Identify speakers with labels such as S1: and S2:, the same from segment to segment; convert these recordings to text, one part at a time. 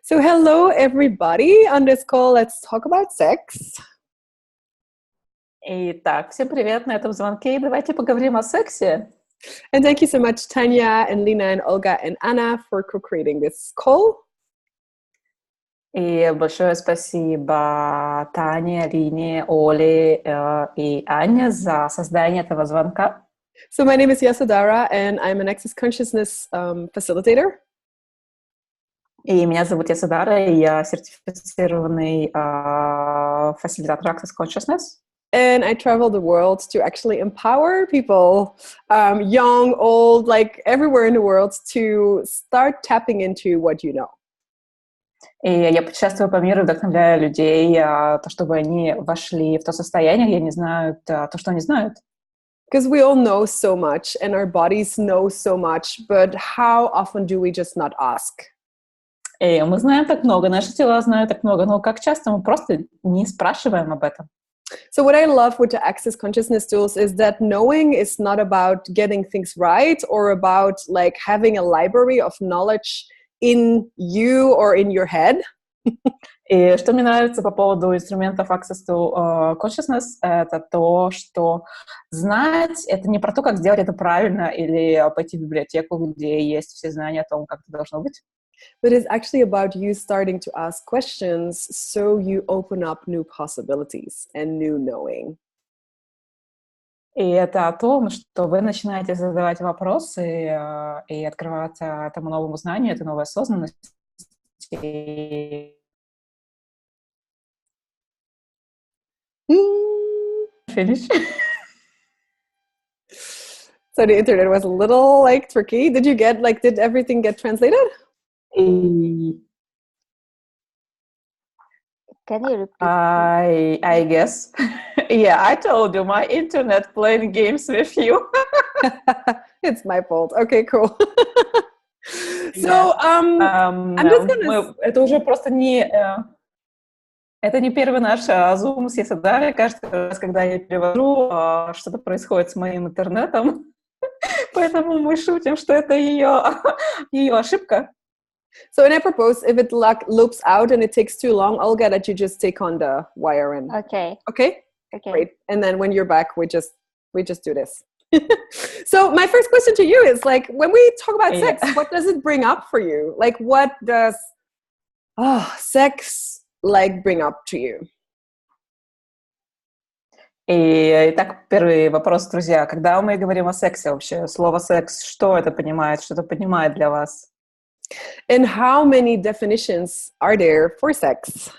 S1: So, hello everybody. On this call, let's talk about sex.
S2: Итак, всем привет на этом звонке. Давайте поговорим о сексе.
S1: And thank you so much, Tanya and Lina and Olga and Anna, for co-creating this call.
S2: И большое спасибо Тане, Лине, Оле и Ане за создание этого звонка.
S1: So, my name is Yasudara, and I'm an Access Consciousness facilitator.
S2: И меня зовут Ясудара, и я сертифицированный фасилитатор Access Consciousness.
S1: And I travel the world to actually empower people, young, old, like everywhere in the world, to start tapping into what you know.
S2: И я путешествую по миру, вдохновляю людей, то, чтобы они вошли в то состояние, где они знают то, что они знают.
S1: Because we all know so much, and our bodies know so much, but how often do we just not ask?
S2: И мы знаем так много, наши тела знают так много, но как часто мы просто не спрашиваем об этом.
S1: So what I love with the Access Consciousness tools is that knowing is not about getting things right or about like having a library of knowledge in you or in your head.
S2: И что мне нравится по поводу инструментов Access to Consciousness, это то, что знать — это не про то, как сделать это правильно или пойти в библиотеку, где есть все знания о том, как это должно быть.
S1: But it's actually about you starting to ask questions so you open up new possibilities and new knowing.
S2: И это о том, что вы начинаете задавать вопросы и открываться этому новому знанию, этой новой осознанности. Finish.
S1: So the internet was a little like tricky. Did everything get translated?
S3: Can you repeat?
S2: I guess. Yeah, I told you, my internet playing games with you.
S1: It's my fault. Okay, cool. So, I'm just gonna...
S2: Это уже просто не... Это не первый наш Zoom с Ясадарой. Каждый раз, когда я перевожу, что-то происходит с моим интернетом. Поэтому мы шутим, что это ее ошибка.
S1: So, and I propose if it loops out and it takes too long, Olga, that you just take on the wire in.
S3: Okay.
S1: Okay?
S3: Okay.
S1: Great. And then when you're back, we just do this. So my first question to you is like, when we talk about sex, what does it bring up for you? Like, what does sex like bring up to you?
S2: Итак, первый вопрос, друзья. Когда мы говорим о сексе вообще, слово «секс», что это понимает, что это поднимает для вас?
S1: And how many definitions are there for sex?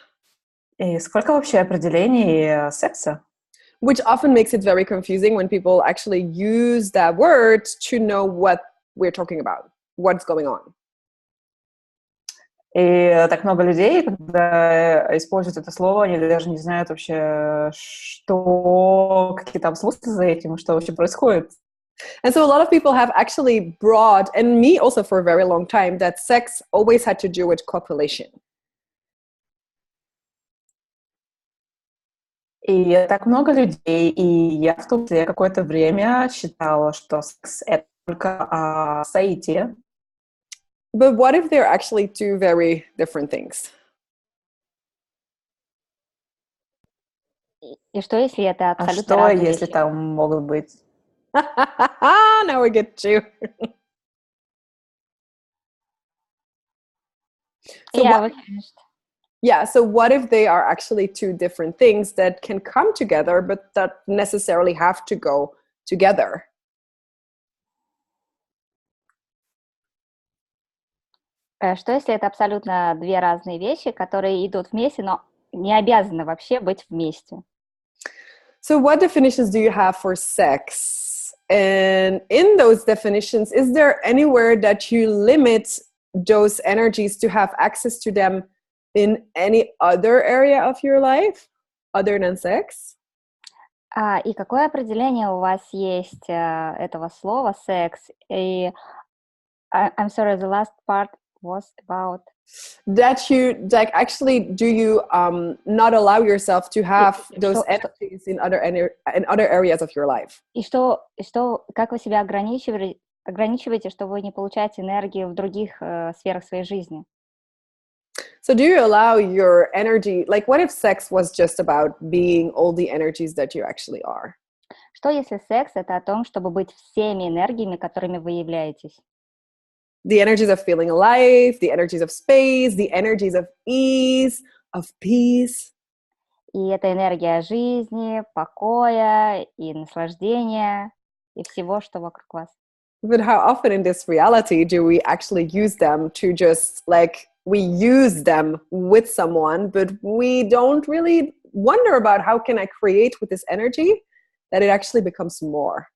S2: И сколько вообще определений секса?
S1: Which often makes it very confusing when people actually use that word to know what we're talking about, what's going on.
S2: И так много людей, когда используют это слово, они даже не знают вообще, какие там смыслы за этим, что вообще происходит.
S1: And so a lot of people have actually brought, and me also for a very long time, that sex always had to do with copulation.
S2: И так много людей, и я в том числе какое-то время считала, что секс — это только соитие.
S1: But what if they're actually two very different things?
S3: И что, если это
S2: А
S3: абсолютно
S2: что,
S3: разные
S2: если
S3: вещи?
S2: там могут быть?
S1: Now we get you. So
S3: Yeah,
S1: what,
S3: we finished.
S1: yeah, so what if they are actually two different things that can come together, but that necessarily have to go together?
S3: Что, если это абсолютно две разные вещи, которые идут вместе, но не обязаны вообще быть вместе?
S1: So what definitions do you have for sex? And in those definitions, is there anywhere that you limit those energies to have access to them in any other area of your life other than sex?
S3: И какое определение у вас есть этого слова «секс»? И I'm sorry, the last part was about...
S1: That you, like, actually, do you not allow yourself to have those energies in other areas of your life?
S3: И как вы себя ограничиваете, что вы не получаете энергии в других сферах своей жизни?
S1: So do you allow your energy, like what if sex was just about being all the energies that you actually are?
S3: Что если секс — это о том, чтобы быть всеми энергиями, которыми вы являетесь?
S1: The energies of feeling alive, the energies of space, the energies of ease, of peace.
S3: И это энергия жизни, покоя и наслаждения, и всего, что вокруг вас.
S1: But how often in this reality do we actually use them to just like, we use them with someone, but we don't really wonder about how can I create with this energy that it actually becomes more.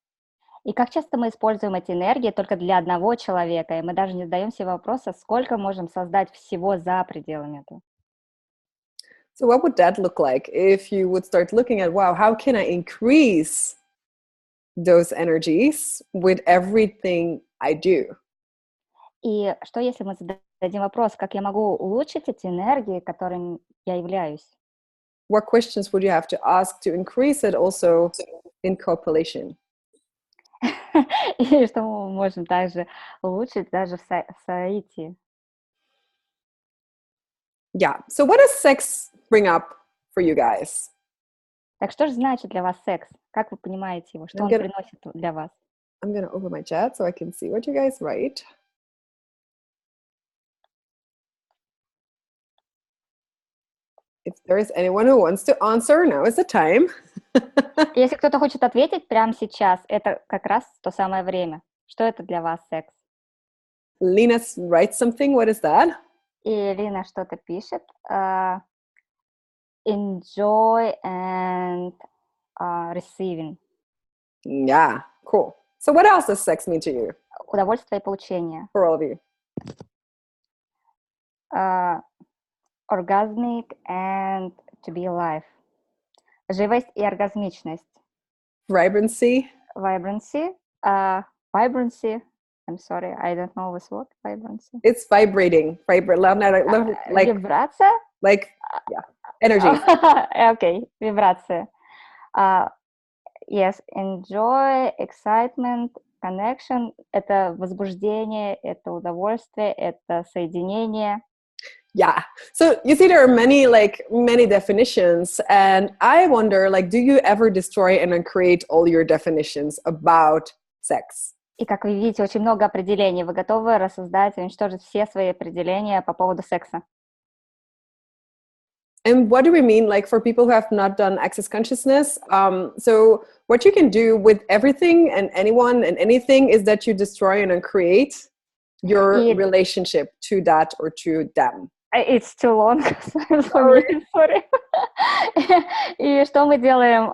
S3: И как часто мы используем эти энергии только для одного человека, и мы даже не задаем себе вопроса, сколько можем создать всего за пределами этого.
S1: So what would that look like if you would start looking at, wow, how can I increase those energies with everything I do?
S3: И что если мы зададим вопрос, как я могу улучшить эти энергии, которыми я являюсь?
S1: What questions would you have to ask to increase it also in copulation?
S3: И что мы можем также улучшить даже в соитии?
S1: Yeah. So what does sex bring up for you guys?
S3: Так что же значит для вас секс? Как вы понимаете его? Что он приносит для вас?
S1: I'm going to open my chat so I can see what you guys write. If there is anyone who wants to answer, now is the time.
S3: Если кто-то хочет ответить прямо сейчас, это как раз то самое время. Что это для вас секс?
S1: Lena writes something. What is that?
S3: И Лина что-то пишет. Enjoy and receiving.
S1: Yeah, cool. So what else does sex mean to you?
S3: Удовольствие и получение.
S1: For all of you.
S3: Orgasmic and to be alive. Живость и оргазмичность.
S1: Vibrancy.
S3: Vibrancy. Vibrancy. I'm sorry, I don't know this word. Vibrancy.
S1: It's vibrating. Like
S3: Вибрация?
S1: Like, yeah. Energy.
S3: Okay, вибрация. Yes, enjoy, excitement, connection. Это возбуждение, это удовольствие, это соединение.
S1: Yeah. So you see, there are many definitions, and I wonder, do you ever destroy and uncreate all your definitions about sex?
S3: И как вы видите, очень много определений. Вы готовы рассоздать и уничтожить все свои определения по поводу секса?
S1: And what do we mean, for people who have not done access consciousness? So what you can do with everything and anyone and anything is that you destroy and uncreate your relationship to that or to them.
S3: It's too long. Sorry. И что мы делаем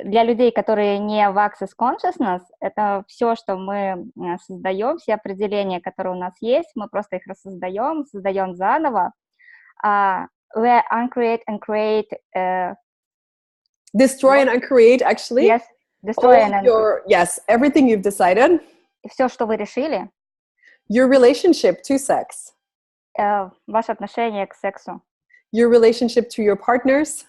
S3: для людей, которые не в Access Consciousness, это все, что мы создаем, все определения, которые у нас есть, мы просто их создаем заново. We uncreate and create.
S1: Destroy and uncreate, actually.
S3: Yes, destroy and uncreate.
S1: Yes, everything you've decided.
S3: Все, что вы решили.
S1: Your relationship to sex.
S3: Ваше отношение к сексу.
S1: Your relationship to your partners.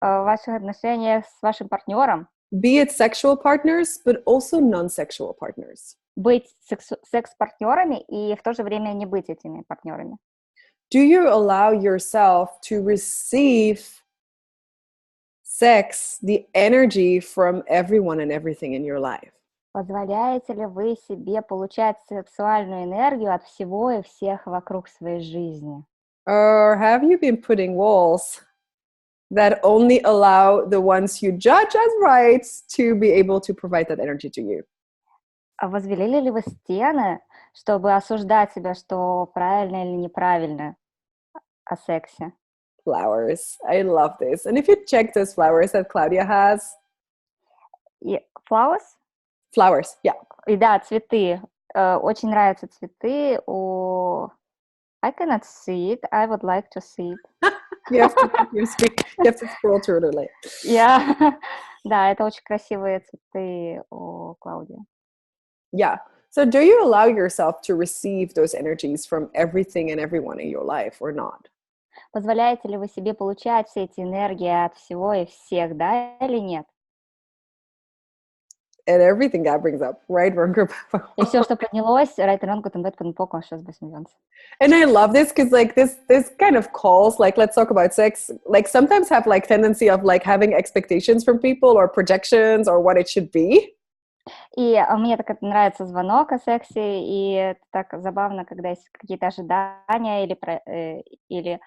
S3: Ваши отношения с вашим партнером.
S1: Be it sexual partners, but also non-sexual partners.
S3: Быть секс-партнерами и в то же время не быть этими партнерами.
S1: Do you allow yourself to receive sex, the energy from everyone and everything in your life?
S3: Позволяете ли вы себе получать сексуальную энергию от всего и всех вокруг своей жизни?
S1: Or have you been putting walls that only allow the ones you judge as right to be able to provide that energy to you?
S3: А возвели ли вы стены, чтобы осуждать себя, что правильно или неправильно о сексе?
S1: Flowers. I love this. And if you check those flowers that Claudia has.
S3: Flowers?
S1: Flowers, yeah.
S3: И да, цветы. Очень нравятся цветы. I cannot see it. I would like to see it.
S1: You have to scroll through it later.
S3: Yeah. Да, это очень красивые цветы у Клаудии.
S1: Yeah. So do you allow yourself to receive those energies from everything and everyone in your life or not?
S3: Позволяете ли вы себе получать все эти энергии от всего и всех, да или нет?
S1: and everything that brings up, right?
S3: И все, что поднялось, right, рангутом бет под поко, сейчас бы смеемся.
S1: And I love this because like this kind of calls, like let's talk about sex, like sometimes have like tendency of like having expectations from people or projections or what it should be.
S3: И мне так это нравится звонок о сексе, и это так забавно, когда есть какие-то ожидания или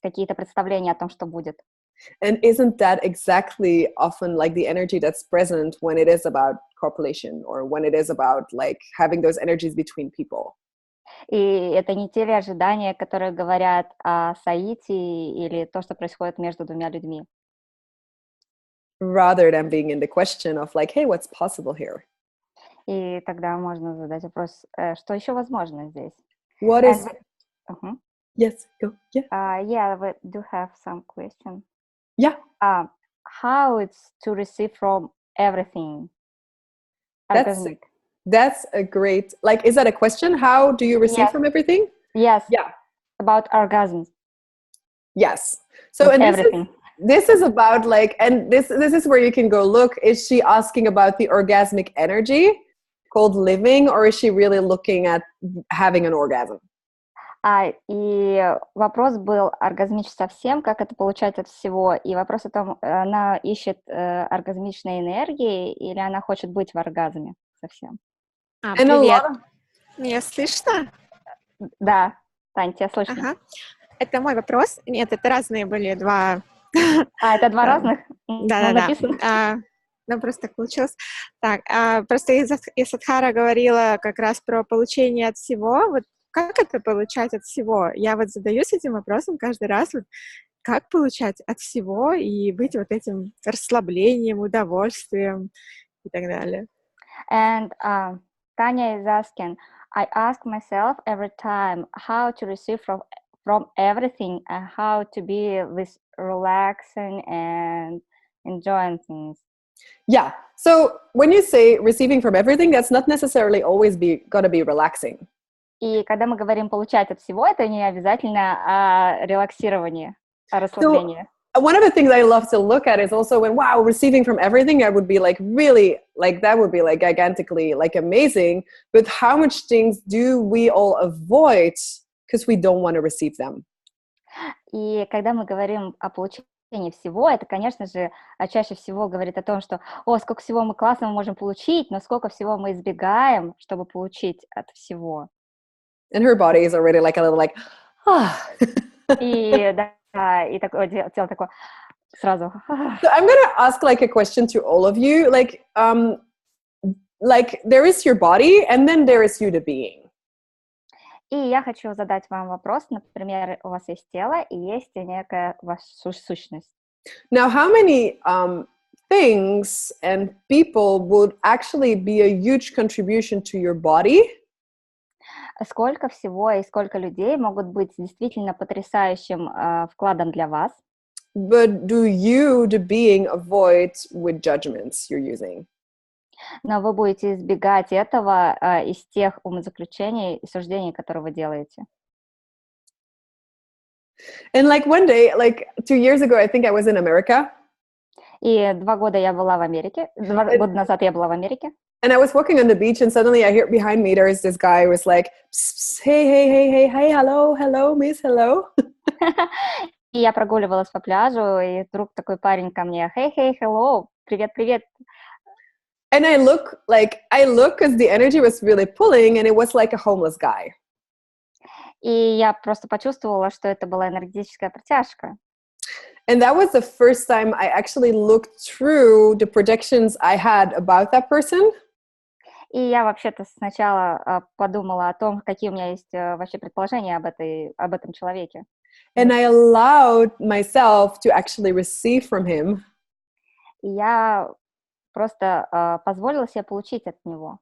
S3: какие-то представления о том, что будет.
S1: And isn't that exactly often like the energy that's present when it is about copulation or when it is about like having those energies between people?
S3: И это не те ли ожидания, которые говорят о соитии или то, что происходит между двумя людьми.
S1: Rather than being in the question of like, hey, what's possible here?
S3: И тогда можно задать вопрос, что еще возможно здесь?
S1: What is... Yes, go. Yeah.
S3: Yeah, we do have some question.
S1: Yeah.
S3: How it's to receive from everything?
S1: That's a great, like, is that a question? How do you receive from everything?
S3: Yes.
S1: Yeah.
S3: About orgasms.
S1: Yes. So and
S3: everything.
S1: This is about like, and this is where you can go look, is she asking about the orgasmic energy called living, or is she really looking at having an orgasm?
S3: И вопрос был оргазмич совсем, как это получать от всего. И вопрос о том, она ищет оргазмичной энергии или она хочет быть в оргазме совсем.
S4: Привет. Меня слышно?
S3: Да, Тань, тебя слышно.
S4: Ага. Это мой вопрос. Нет, это разные были два.
S3: Это два разных?
S4: Да. Ну, просто так получилось. Так, просто Исадхара говорила как раз про получение от всего. Вот как это получать от всего? Я вот задаюсь этим вопросом каждый раз. Вот, как получать от всего и быть вот этим расслаблением, удовольствием и так далее.
S3: And Tanya is asking, I ask myself every time how to receive from everything and how to be this relaxing and enjoying things.
S1: Yeah. So when you say receiving from everything, that's not necessarily always gonna be relaxing.
S3: И когда мы говорим получать от всего, это не обязательно о релаксировании, о расслаблении.
S1: So, one of the things I love to look at is also when, wow, receiving from everything, that would be like really, like that would be like gigantically like amazing. But how much things do we all avoid because we don't want to receive them?
S3: И когда мы говорим о получении всего, это, конечно же, чаще всего говорит о том, что, сколько всего мы классно можем получить, но сколько всего мы избегаем, чтобы получить от всего.
S1: And her body is already like a little like,
S3: И да, и такое тело такое сразу.
S1: So I'm gonna ask like a question to all of you, like there is your body, and then there is you, the being.
S3: И я хочу задать вам вопрос, например, у вас есть тело и есть некая ваша сущность.
S1: Now, how many things and people would actually be a huge contribution to your body?
S3: Сколько всего и сколько людей могут быть действительно потрясающим вкладом для вас?
S1: But do you, the being, avoid with judgments you're using?
S3: Но вы будете избегать этого из тех умозаключений и суждений, которые вы делаете.
S1: And like one day, like 2 years ago, I think I was in America.
S3: И 2 года я была в Америке. 2 года назад я была в Америке.
S1: And I was walking on the beach, and suddenly I hear behind me there is this guy who was like, psst, hey, hello, miss, hello.
S3: И я прогуливалась по пляжу, и вдруг такой парень ко мне, hey, hello, привет.
S1: And I look because the energy was really pulling, and it was like a homeless guy.
S3: И я просто почувствовала, что это была энергетическая притяжка.
S1: And that was the first time I actually looked through the projections I had about that person.
S3: И я вообще-то сначала подумала о том, какие у меня есть вообще предположения об этом человеке.
S1: And I allowed myself to actually receive from him.
S3: И я просто позволила себе получить от него.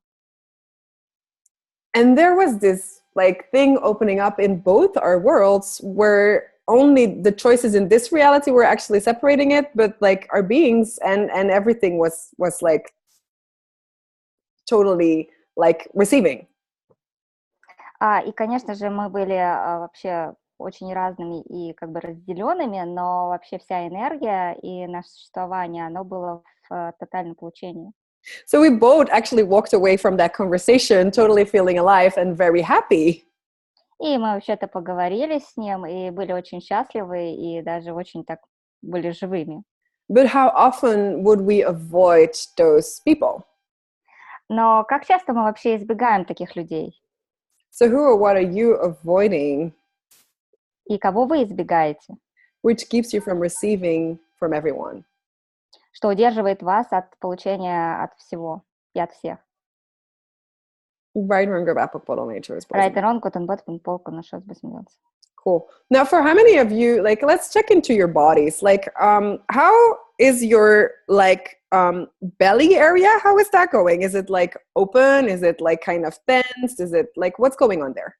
S1: And there was this like thing opening up in both our worlds where only the choices in this reality were actually separating it, but like our beings and everything was like totally like receiving.
S3: И, конечно же, мы были вообще очень разными и как бы разделенными, но вообще вся энергия и наше существование, оно было в тотальном получении.
S1: So we both actually walked away from that conversation totally feeling alive and very happy.
S3: И мы вообще-то поговорили с ним, и были очень счастливы, и даже очень так были живыми.
S1: But how often would we avoid those people?
S3: Но как часто мы вообще избегаем таких людей?
S1: So who or what are you avoiding?
S3: И кого вы избегаете?
S1: Which keeps you from receiving from everyone?
S3: Что удерживает вас от получения от всего и от всех?
S1: Right or grab apple nature is
S3: Right and wrong, good and bad, полку на что посмеяться.
S1: Cool. Now, for how many of you, like, let's check into your bodies. Like, how is your, like, belly area? How is that going? Is it, like, open? Is it, like, kind of tense? Is it, like, what's going on there?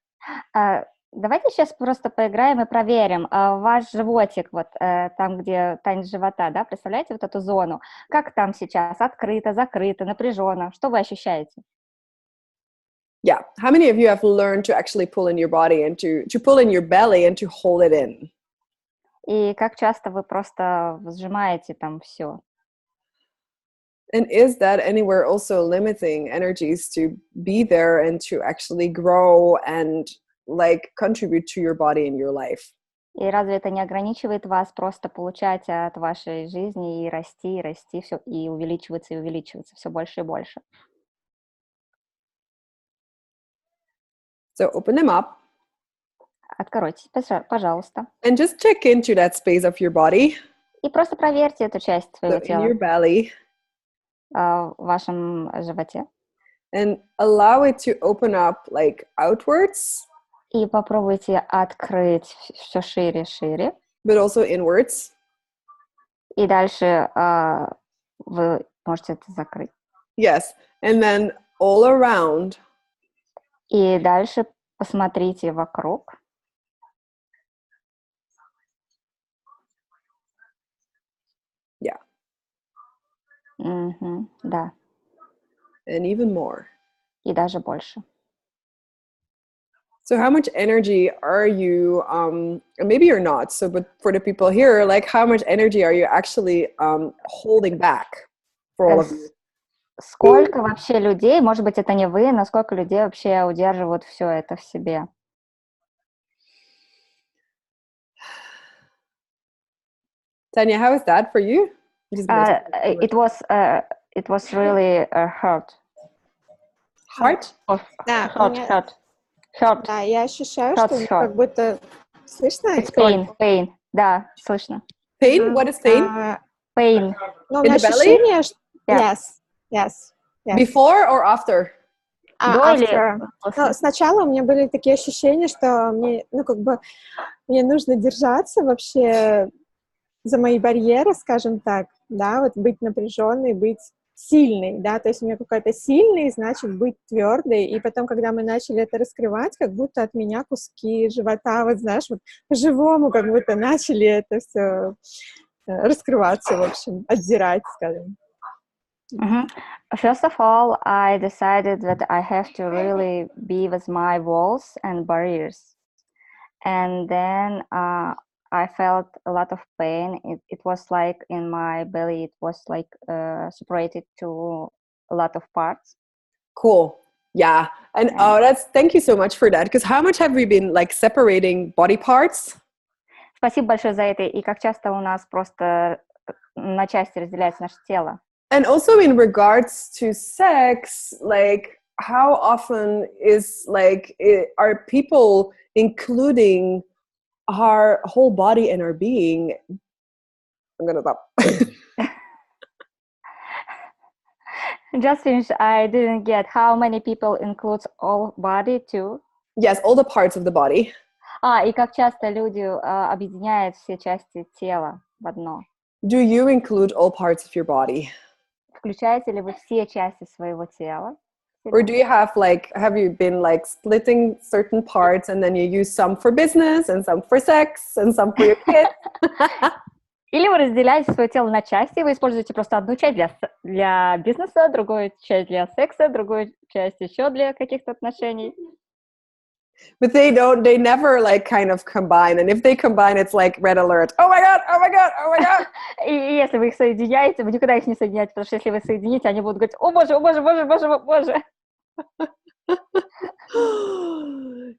S3: Давайте сейчас просто поиграем и проверим. Ваш животик, вот там, где танец живота, да, представляете вот эту зону? Как там сейчас? Открыто, закрыто, напряженно? Что вы ощущаете?
S1: Yeah. How many of you have learned to actually pull in your body and to pull in your belly and to hold it in?
S3: И как часто вы просто сжимаете там все?
S1: And is that anywhere also limiting energies to be there and to actually grow and like contribute to your body and your life?
S3: И разве это не ограничивает вас просто получать от вашей жизни и расти все, и увеличиваться все больше и больше?
S1: So open them up.
S3: Откройте, пожалуйста.
S1: And just check into that space of your body.
S3: И просто проверьте эту часть своего
S1: So in
S3: тела
S1: your belly.
S3: в вашем животе.
S1: And allow it to open up like outwards.
S3: И попробуйте открыть все шире, шире.
S1: But also inwards.
S3: И дальше вы можете это закрыть.
S1: Yes. And then all around.
S3: И дальше посмотрите вокруг.
S1: Yeah.
S3: Да.
S1: And even more.
S3: И даже больше.
S1: So how much energy are you, maybe you're not, so but for the people here, like how much energy are you actually holding back for all of you?
S3: Сколько вообще людей, может быть, это не вы, но сколько людей вообще удерживают все это в себе?
S1: Tanya, how is that for you?
S3: It was really hurt.
S1: Heart?
S4: Да,
S3: Hurt.
S4: Да, я ощущаю, что мне как будто... Слышно?
S3: It's pain. Да, слышно.
S1: Pain? What is pain?
S3: Pain.
S4: Ну, у меня ощущение, что... Yes.
S1: Before or after?
S3: До или
S4: после? Ну, сначала у меня были такие ощущения, что мне, мне нужно держаться вообще за мои барьеры, скажем так, да, вот быть напряженной, быть сильной, да, то есть у меня какая-то сильная, значит, быть твердой, и потом, когда мы начали это раскрывать, как будто от меня куски живота, вот знаешь, вот по-живому как будто начали это все раскрываться, в общем, отдирать, скажем.
S3: First of all, I decided that I have to really be with my walls and barriers. And then I felt a lot of pain. It was like in my belly, it was like separated to a lot of parts.
S1: Cool. Yeah. And thank you so much for that. Because how much have we been like separating body parts?
S3: Спасибо большое за это. И как часто у нас просто на части разделяется наше тело.
S1: And also in regards to sex, like how often are people including our whole body and our being? I'm gonna stop.
S3: Just finish. I didn't get how many people includes all body too.
S1: Yes, all the parts of the body.
S3: И как часто люди объединяют все части тела в одно?
S1: Do you include all parts of your body?
S3: Включаете ли вы все части своего тела?
S1: Or do you have you been like splitting certain parts and then you use some for business and some for sex and some for your kids?
S3: Или вы разделяете свое тело на части, вы используете просто одну часть для бизнеса, другую часть для секса, другую часть еще для каких-то отношений?
S1: But they never like kind of combine. And if they combine, it's like red alert. Oh my God, oh my God, oh my God.
S3: И если вы их соединяете, вы никогда их не соединяете, потому что если вы соедините, они будут говорить: «О боже, о боже, боже, боже, боже».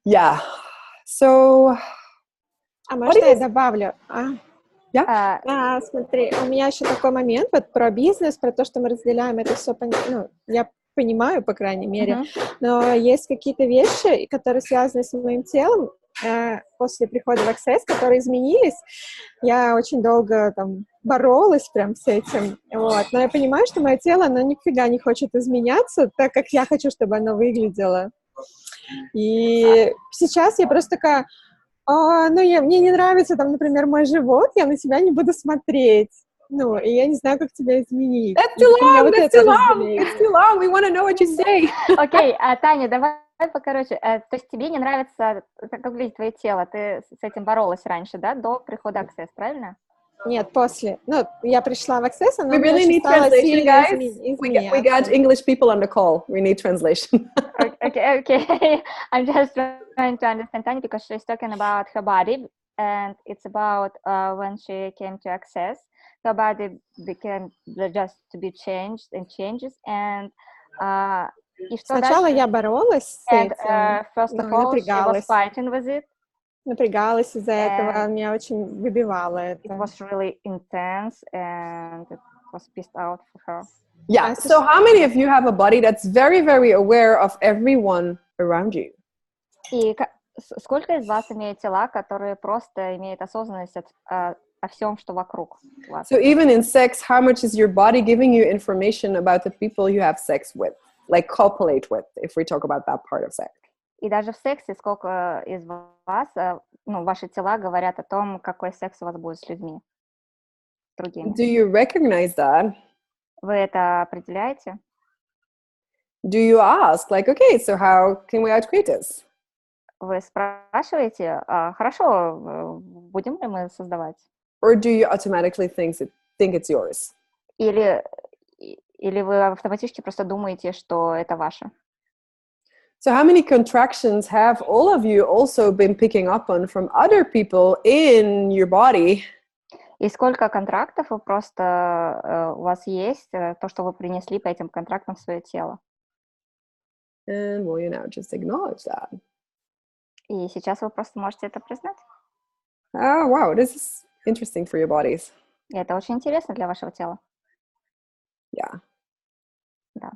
S1: Yeah. So,
S4: можно я добавлю?
S1: Yeah.
S4: Смотри, у меня еще такой момент вот про бизнес, про то, что мы разделяем это все, ну, я понимаю, по крайней мере, но есть какие-то вещи, которые связаны с моим телом после прихода в Access, которые изменились. Я очень долго там боролась прям с этим, вот. Но я понимаю, что мое тело, оно нифига не хочет изменяться, так как я хочу, чтобы оно выглядело. И сейчас я просто такая... мне не нравится, там, например, мой живот, я на себя не буду смотреть. Ну, и я не знаю, как тебя изменить.
S1: That's too long, that's too long, it's too long, we want to know what you say.
S3: Окей, Таня, давай покороче. То есть тебе не нравится, как выглядит твое тело? Ты с этим боролась раньше, да, до прихода Access, правильно?
S4: Нет, после. Ну, я пришла в Access, но
S1: we really need translation, guys. We got English people on the call. We need translation.
S3: Okay. I'm just trying to understand Tanya because she's talking about her body, and it's about when she came to Access, her body became just to be changed and changes, and и что
S4: сначала
S3: дальше?
S4: Я боролась с этим,
S3: first of all, she was fighting with it.
S4: Напрягалась из-за этого, меня очень выбивало это.
S3: It was really intense, and it was pissed out for her.
S1: Yeah, so how many of you have a body that's very, very aware of everyone around you?
S3: И сколько из вас имеют тела, которые просто имеют осознанность о всем, что вокруг вас?
S1: So even in sex, how much is your body giving you information about the people you have sex with? Like copulate with, if we talk about that part of sex.
S3: И даже в сексе сколько из вас, ну, ваши тела говорят о том, какой секс у вас будет с людьми, с другими.
S1: Do you recognize that?
S3: Вы это определяете?
S1: Do you ask, like, okay, so how can we outcreate this?
S3: Вы спрашиваете, хорошо, будем ли мы создавать?
S1: Or do you automatically think it's yours?
S3: Или вы автоматически просто думаете, что это ваше?
S1: So how many contractions have all of you also been picking up on from other people in your body?
S3: И сколько контрактов вы просто у вас есть, то, что вы принесли по этим контрактам в свое тело?
S1: And will you now just acknowledge that?
S3: И сейчас вы просто можете это признать.
S1: Oh, wow, this is interesting for your bodies.
S3: И это очень интересно для вашего тела.
S1: Yeah.
S3: Да.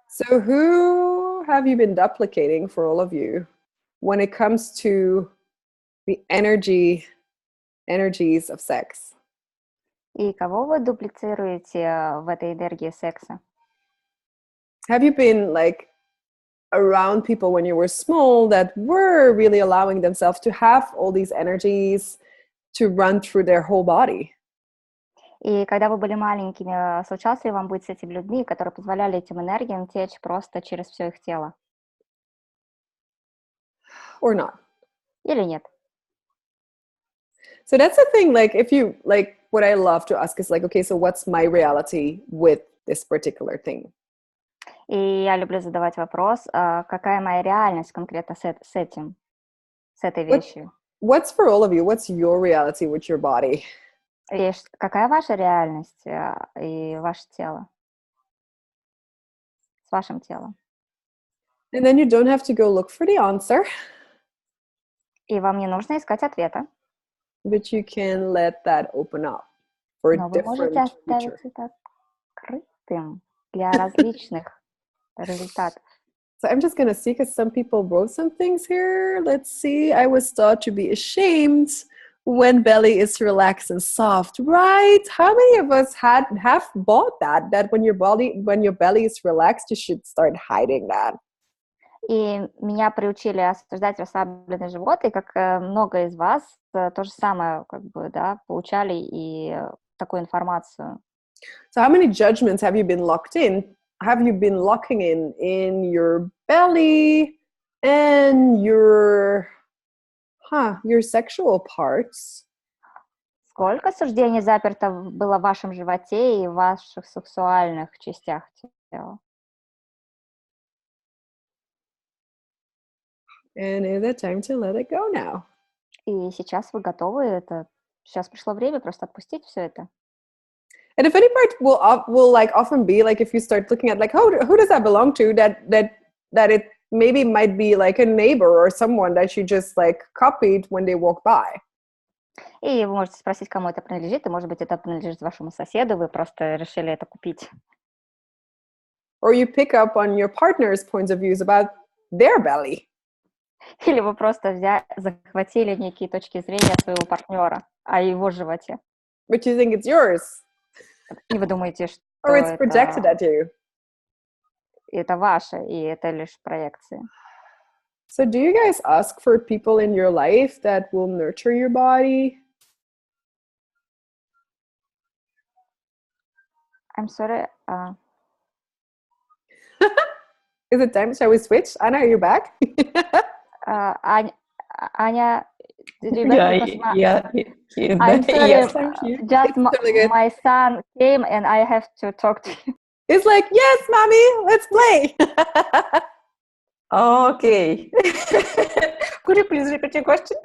S1: So who have you been duplicating for all of you when it comes to the energies of sex?
S3: И кого вы дуплицируете в этой энергии секса?
S1: Have you been like around people when you were small that were really allowing themselves to have all these energies to run through their whole body?
S3: И когда вы были маленькими, случалось ли вам быть с этими людьми, которые позволяли этим энергиям течь просто через все их тело?
S1: Or not?
S3: Или нет?
S1: So that's the thing, like, if you, like, what I love to ask is like, okay, so what's my reality with this particular thing?
S3: И я люблю задавать вопрос, какая моя реальность конкретно с этой вещью?
S1: What's for all of you? What's your reality with your body?
S3: И какая ваша реальность и ваше тело? С вашим телом?
S1: And then you don't have to go look for the answer.
S3: И вам не нужно искать ответа.
S1: But you can let that open up for a
S3: Но вы можете
S1: different
S3: оставить
S1: future.
S3: это открытым для различных результатов.
S1: So I'm just going to see, because some people wrote some things here. Let's see. I was taught to be ashamed when belly is relaxed and soft, right? How many of us have bought that when your belly is relaxed, you should start hiding that?
S3: И меня приучили осуждать расслабленный живот, и как много из вас то же самое, как бы, да, получали и такую информацию.
S1: So how many judgments have you been locked in? Have you been locking in your belly and your sexual parts?
S3: Сколько суждений заперто было в вашем животе и в ваших сексуальных частях тела?
S1: And is it time to let it go now?
S3: И сейчас вы готовы, сейчас пришло время просто отпустить все это.
S1: And the funny part will like often be like if you start looking at like who does that belong to, that it maybe might be like a neighbor or someone that you just like copied when they walk by.
S3: И вы можете спросить, кому это принадлежит, и, может быть, это принадлежит вашему соседу, вы просто решили это купить.
S1: Or you pick up on your partner's points of views about their belly.
S3: Или вы просто захватили некие точки зрения своего партнера о его животе.
S1: But you think it's yours.
S3: И вы думаете, что
S1: Or it's projected at you.
S3: Это ваше, и это лишь проекции.
S1: So do you guys ask for people in your life that will nurture your body?
S3: I'm sorry.
S1: Is it time? Shall we switch? Anna, are you back?
S3: Anya, did you back? I'm sorry.
S2: Yes, thank you.
S3: Just my son came and I have to talk to him.
S1: It's like, yes, mommy, let's play.
S2: Okay. Could you please repeat your question?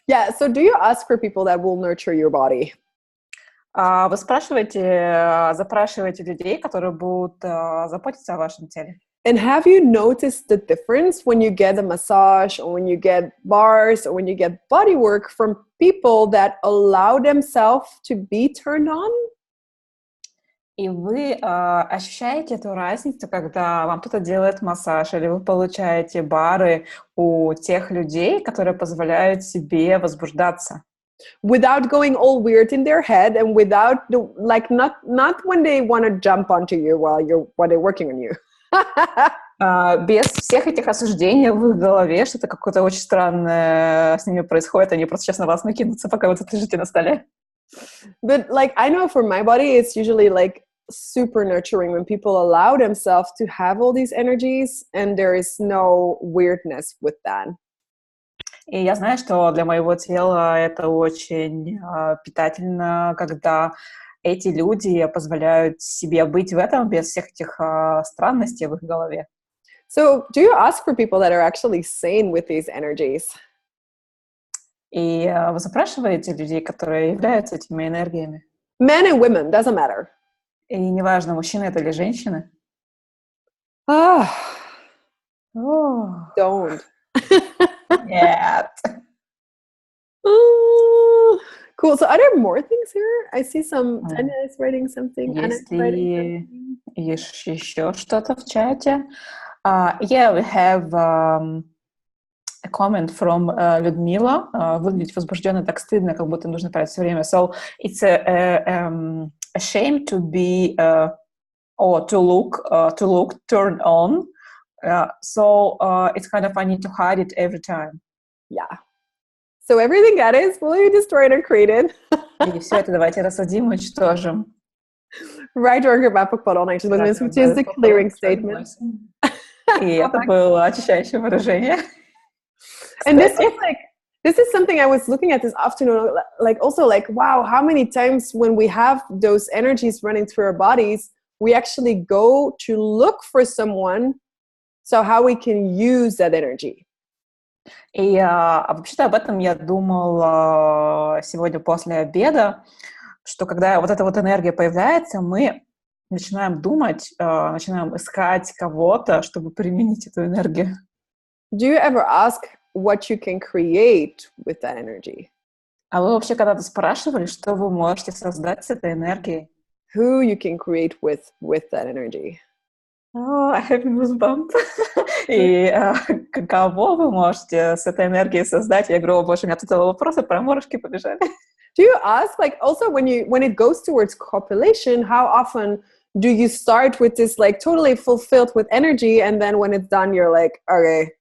S1: Yeah, so do you ask for people that will nurture your body?
S2: Вы запрашиваете людей, которые будут заботиться о вашем теле.
S1: And have you noticed the difference when you get a massage or when you get bars or when you get body work from people that allow themselves to be turned on?
S2: И вы ощущаете эту разницу, когда вам кто-то делает массаж, или вы получаете бары у тех людей, которые позволяют себе возбуждаться.
S1: Without going all weird in their head and without not when they want to jump onto you while they're working on you.
S2: Без всех этих осуждений в их голове, что-то какое-то очень странное с ними происходит, они просто сейчас на вас накинутся, пока вы тут лежите на столе.
S1: But like I know for my body, it's usually like super nurturing when people allow themselves to have all these energies and there is no weirdness with that.
S2: И я знаю, что для моего тела это очень питательно, когда эти люди позволяют себе быть в этом без всех этих странностей в их голове.
S1: So, do you ask for people that are actually sane with these energies?
S2: И вы запрашиваете людей, которые являются этими энергиями?
S1: Men and women, doesn't matter.
S2: И неважно, мужчины это или женщины?
S1: Don't.
S2: Нет.
S1: Cool. So are there more things here? I see some. Tanya is writing something.
S2: Есть ли еще что-то в чате? Yeah, we have a comment from Людмила. Выглядеть возбужденно так стыдно, как будто нужно тратить все время. So it's a shame to be or to look turned on. So it's kind of funny to hide it every time.
S1: Yeah. So everything that is fully destroyed or created.
S2: И все это давайте рассадим, уничтожим.
S1: Right or which is the clearing statement.
S2: И это было очищающее выражение.
S1: And this is something I was looking at this afternoon, like also like, wow, how many times when we have those energies running through our bodies, we actually go to look for someone, so how we can use that energy.
S2: И вообще-то об этом я думал сегодня после обеда, что когда вот эта вот энергия появляется, мы начинаем думать, начинаем искать кого-то, чтобы применить эту энергию.
S1: Do you ever ask what you can create with that energy?
S2: А вы вообще когда-то спрашивали, что вы можете создать с этой энергией?
S1: Who you can create with that energy?
S2: I have goosebumps. И кого вы можете с этой энергией создать? Я говорю, боже, у меня тут вопросы про мурашки побежали.
S1: Do you ask, like, also when it goes towards copulation, how often do you start with this, like, totally fulfilled with energy, and then when it's done, you're like, okay.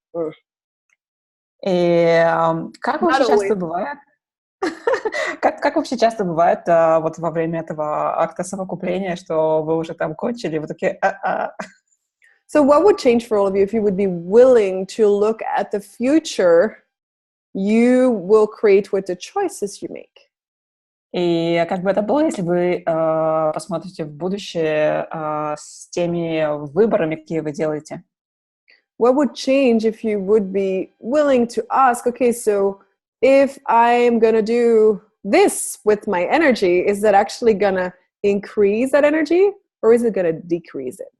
S2: И как вообще часто бывает? Как вообще часто бывает вот во время этого акта совокупления, что вы уже там кончили, вы такие...
S1: So what would change for all of you if you would be willing to look at the future you will create with the choices you make?
S2: И как бы это было, если вы посмотрите в будущее с теми выборами, какие вы делаете?
S1: what would change if you would be willing to ask, okay, so if I'm going to do this with my energy, is that actually going to increase that energy or is it going to decrease it?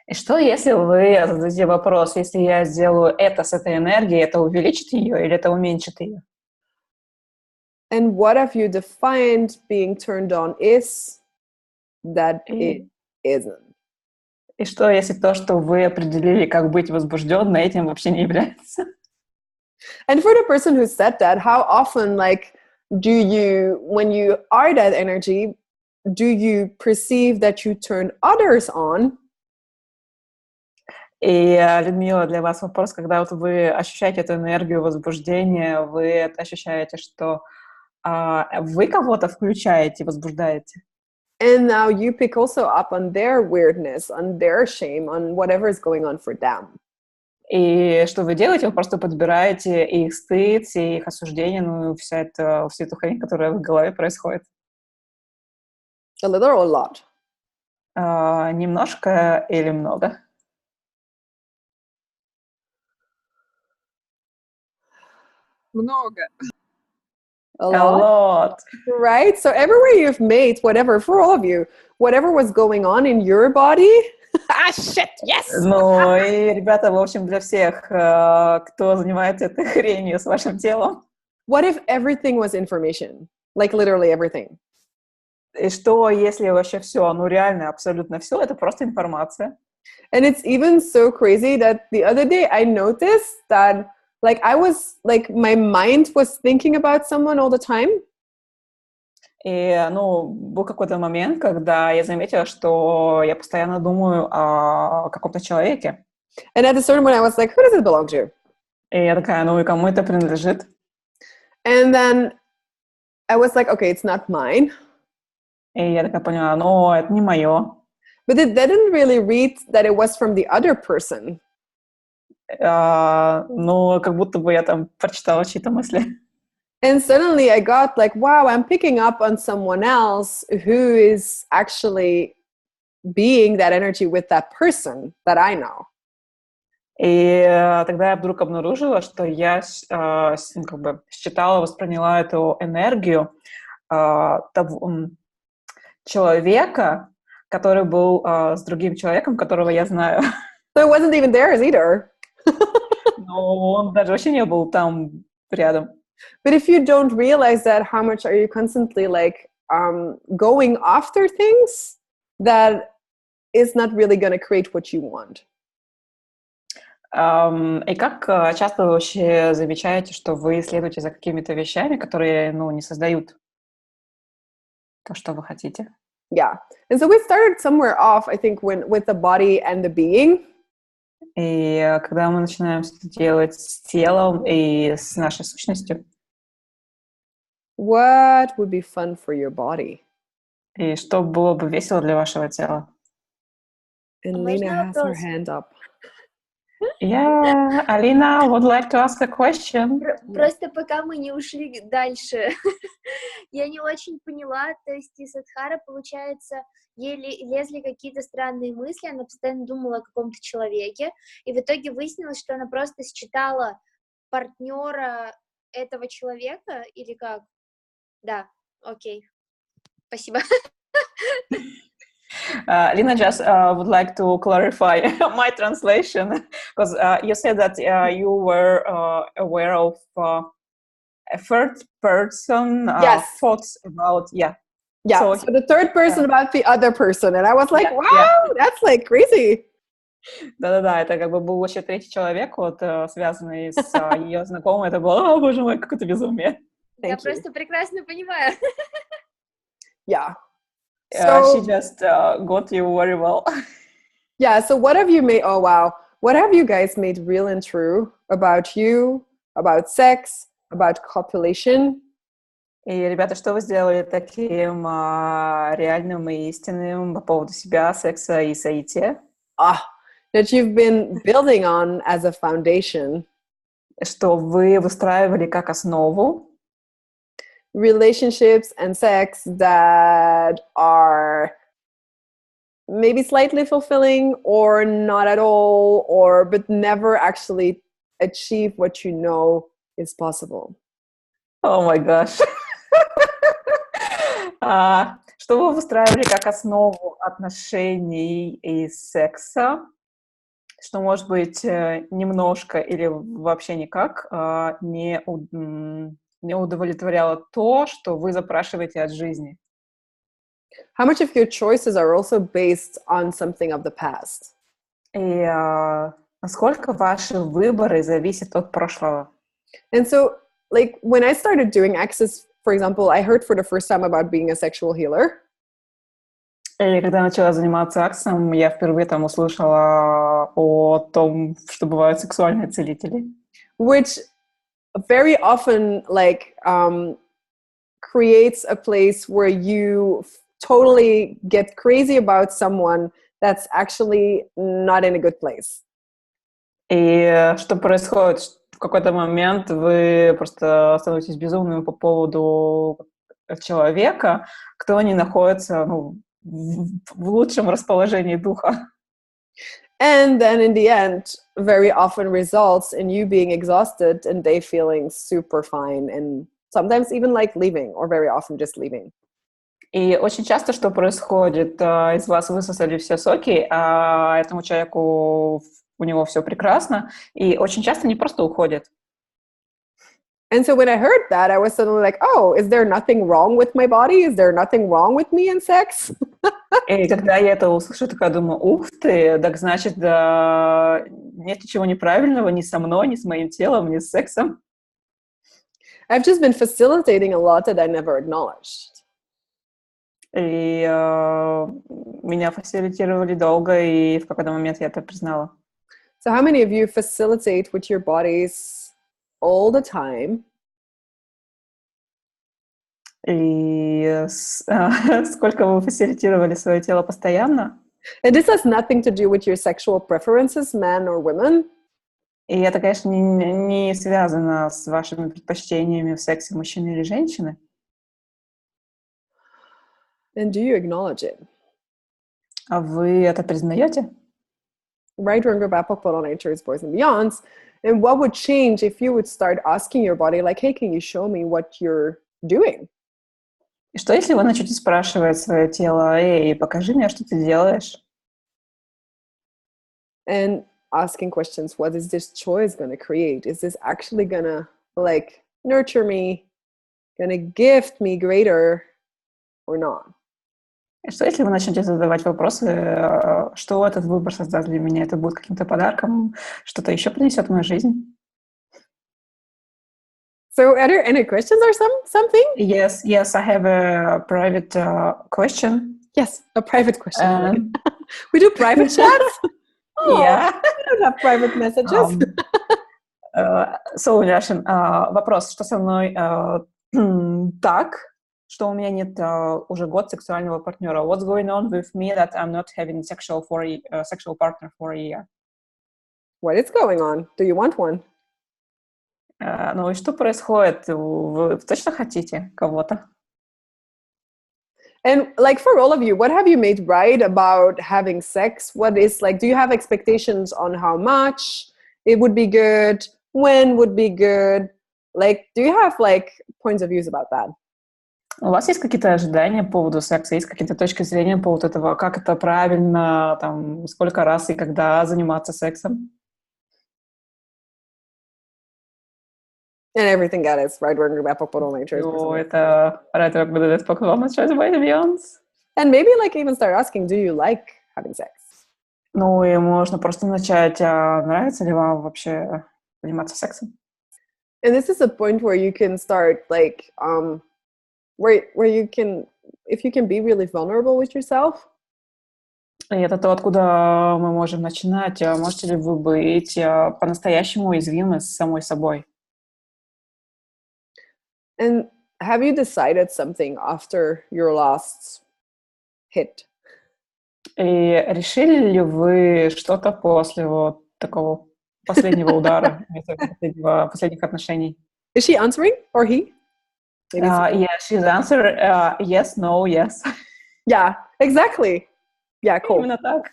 S2: И что, если вы зададите вопрос, если я сделаю это с этой энергией, это увеличит ее или это уменьшит ее?
S1: And what have you defined being turned on is that it isn't?
S2: И что, если то, что вы определили, как быть возбужденной, этим вообще не является?
S1: And for the person who said that, how often, like, do you, when you are that energy, do you perceive that you turn others on?
S2: И, Людмила, для вас вопрос, когда вот вы ощущаете эту энергию возбуждения, вы это ощущаете, что вы кого-то включаете, возбуждаете?
S1: And now you pick also up on their weirdness, on their shame, on whatever is going on for them.
S2: И что вы делаете? Вы просто подбираете их стыд, и их осуждение, ну, всю эту хрень, которая в голове происходит.
S1: A little or a lot?
S2: Немножко или много?
S4: Много.
S1: A
S2: A lot.
S1: Right? So everywhere you've made, whatever, for all of you, whatever was going on in your body, shit, yes!
S2: Ну, и, ребята, в общем, для всех, кто занимается этой хренью с вашим телом.
S1: What if everything was information? Like literally everything.
S2: И что, если вообще все, ну, реально, абсолютно все, это просто информация.
S1: And it's even so crazy that the other day I noticed that like I was, like my mind was thinking about someone all the time.
S2: И, ну, был какой-то момент, когда я заметила, что я постоянно думаю о каком-то человеке.
S1: And at a certain point I was like, who does it belong to?
S2: И я такая, ну, и кому это принадлежит?
S1: And then I was like, okay, it's not mine.
S2: И я такая поняла, ну, это не мое.
S1: But it didn't really read that it was from the other person.
S2: Ну, как будто бы я там прочитала чьи-то мысли.
S1: And suddenly I got like, wow, I'm picking up on someone else who is actually being that energy with that person that I know.
S2: И тогда я вдруг обнаружила, что я как бы считала, восприняла эту энергию того человека, который был с другим человеком, которого я знаю.
S1: So it wasn't even theirs either.
S2: Но он даже вообще не был там рядом.
S1: But if you don't realize that, how much are you constantly like going after things that is not really going to create what you want?
S2: И как часто вы вообще замечаете, что вы следуете за какими-то вещами, которые, ну, не создают то, что вы хотите?
S1: Yeah. And so we started somewhere off, I think, with the body and the being.
S2: И когда мы начинаем делать с телом и с нашей сущностью.
S1: What would be fun for your body?
S2: И что было бы весело для вашего тела?
S1: And Lena has her hand up.
S2: Yeah, Alina would like to ask a question.
S5: Просто пока мы не ушли дальше, я не очень поняла, то есть из Садхара, получается, ей лезли какие-то странные мысли, она постоянно думала о каком-то человеке, и в итоге выяснилось, что она просто считала партнера этого человека, или как? Да, окей, спасибо.
S2: Lina just would like to clarify my translation, because you said that you were aware of a third person
S1: Yes.
S2: thoughts about,
S1: Yeah,
S2: So
S1: the third person about the other person. And I was like, wow, that's like crazy.
S2: Да-да-да, это как бы был еще третий человек, вот, связанный с ее знакомым. Это было, о, боже мой, какое-то безумие.
S5: Я просто прекрасно понимаю.
S1: Yeah.
S2: She just got you very well.
S1: Yeah, so what have you made, oh wow, what have you guys made real and true about you, about sex, about copulation?
S2: И, ребята, что вы сделали таким реальным и истинным по поводу себя, секса и соития?
S1: That you've been building on as a foundation.
S2: Что вы выстраивали как основу.
S1: Relationships and sex that are maybe slightly fulfilling or not at all, or but never actually achieve what you know is possible.
S2: О май гаш. Что вы выстраивали как основу отношений и секса, что, может быть, немножко или вообще никак не удовлетворяло то, что вы запрашиваете от жизни?
S1: How much of your choices are also based on something of the past?
S2: И насколько ваши выборы зависят от прошлого?
S1: And so, like, when I started doing Access, for example, I heard for the first time about being a sexual healer.
S2: И когда я начала заниматься аксом, я впервые там услышала о том, что бывают сексуальные целители.
S1: Which very often, like, creates a place where you totally get crazy about someone that's actually not in a good place.
S2: И что происходит? В какой-то момент вы просто становитесь безумными по поводу человека, кто не находится в лучшем расположении духа.
S1: And then in the end, very often results in you being exhausted and they feeling super fine and sometimes even like leaving, or very often just leaving.
S2: И очень часто что происходит? Из вас высосали все соки, а этому человеку у него все прекрасно, и очень часто они просто уходят.
S1: And so when I heard that, I was suddenly like, oh, is there nothing wrong with my body? Is there nothing wrong with me in sex?
S2: И когда я это услышу, я такая думаю, ух ты, так значит, да, нет ничего неправильного ни со мной, ни с моим телом, ни с сексом.
S1: I've just been facilitating a lot that I never acknowledged.
S2: И меня фасилитировали долго, и в какой-то момент я это признала.
S1: So how many of you facilitate with your bodies all the time?
S2: И сколько вы фасилитировали свое тело постоянно?
S1: And this has nothing to do with your sexual preferences, men or women.
S2: И это, конечно, не связано с вашими предпочтениями в сексе мужчины или женщины.
S1: And do you acknowledge it?
S2: А вы это признаете?
S1: Right, wrong, bad, on nature's boys and beyonds. And what would change if you would start asking your body, like, hey, can you show me what you're doing?
S2: И что, если вы начнете спрашивать свое тело, эй, покажи мне, что ты делаешь?
S1: And asking questions, what is this choice going to create? Is this actually going to, like, nurture me, going to gift me greater or not?
S2: И что, если вы начнете задавать вопросы, что этот выбор создаст для меня? Это будет каким-то подарком, что-то еще принесет в мою жизнь?
S1: So are there any questions or something?
S2: Yes, I have a private question.
S1: Yes, a private question. We do private chats?
S2: Yeah.
S1: We don't have private messages.
S2: So, Ляшин, вопрос, что со мной так, что у меня нет уже год сексуального партнера? What's going on with me that I'm not having sexual partner for a year?
S1: What is going on? Do you want one?
S2: Ну и что происходит? Вы точно хотите кого-то?
S1: And like for all of you, what have you made right about having sex? What is like, do you have expectations on how much it would be good? When would be good? Like, do you have like points of views about that?
S2: У вас есть какие-то ожидания по поводу секса? Есть какие-то точки зрения по поводу этого? Как это правильно? Там, сколько раз и когда заниматься сексом?
S1: And everything got its right word about popular nature.
S2: Это rätt med språkvalet Beyonds.
S1: And maybe like even start asking, do you like having sex?
S2: Ну и можно просто начать, нравится ли вам вообще заниматься сексом?
S1: And this is a point where you can start like, where you can, if you can be really vulnerable with yourself.
S2: И это то, откуда мы можем начинать. Можете ли вы быть по-настоящему уязвимы с самой собой?
S1: And have you decided something after your last hit?
S2: И решили ли вы что-то после вот такого последнего удара, последних отношений?
S1: Is she answering or he?
S2: Yeah, she's answered yes, no, yes.
S1: Yeah, exactly. Yeah, cool.
S2: Именно так.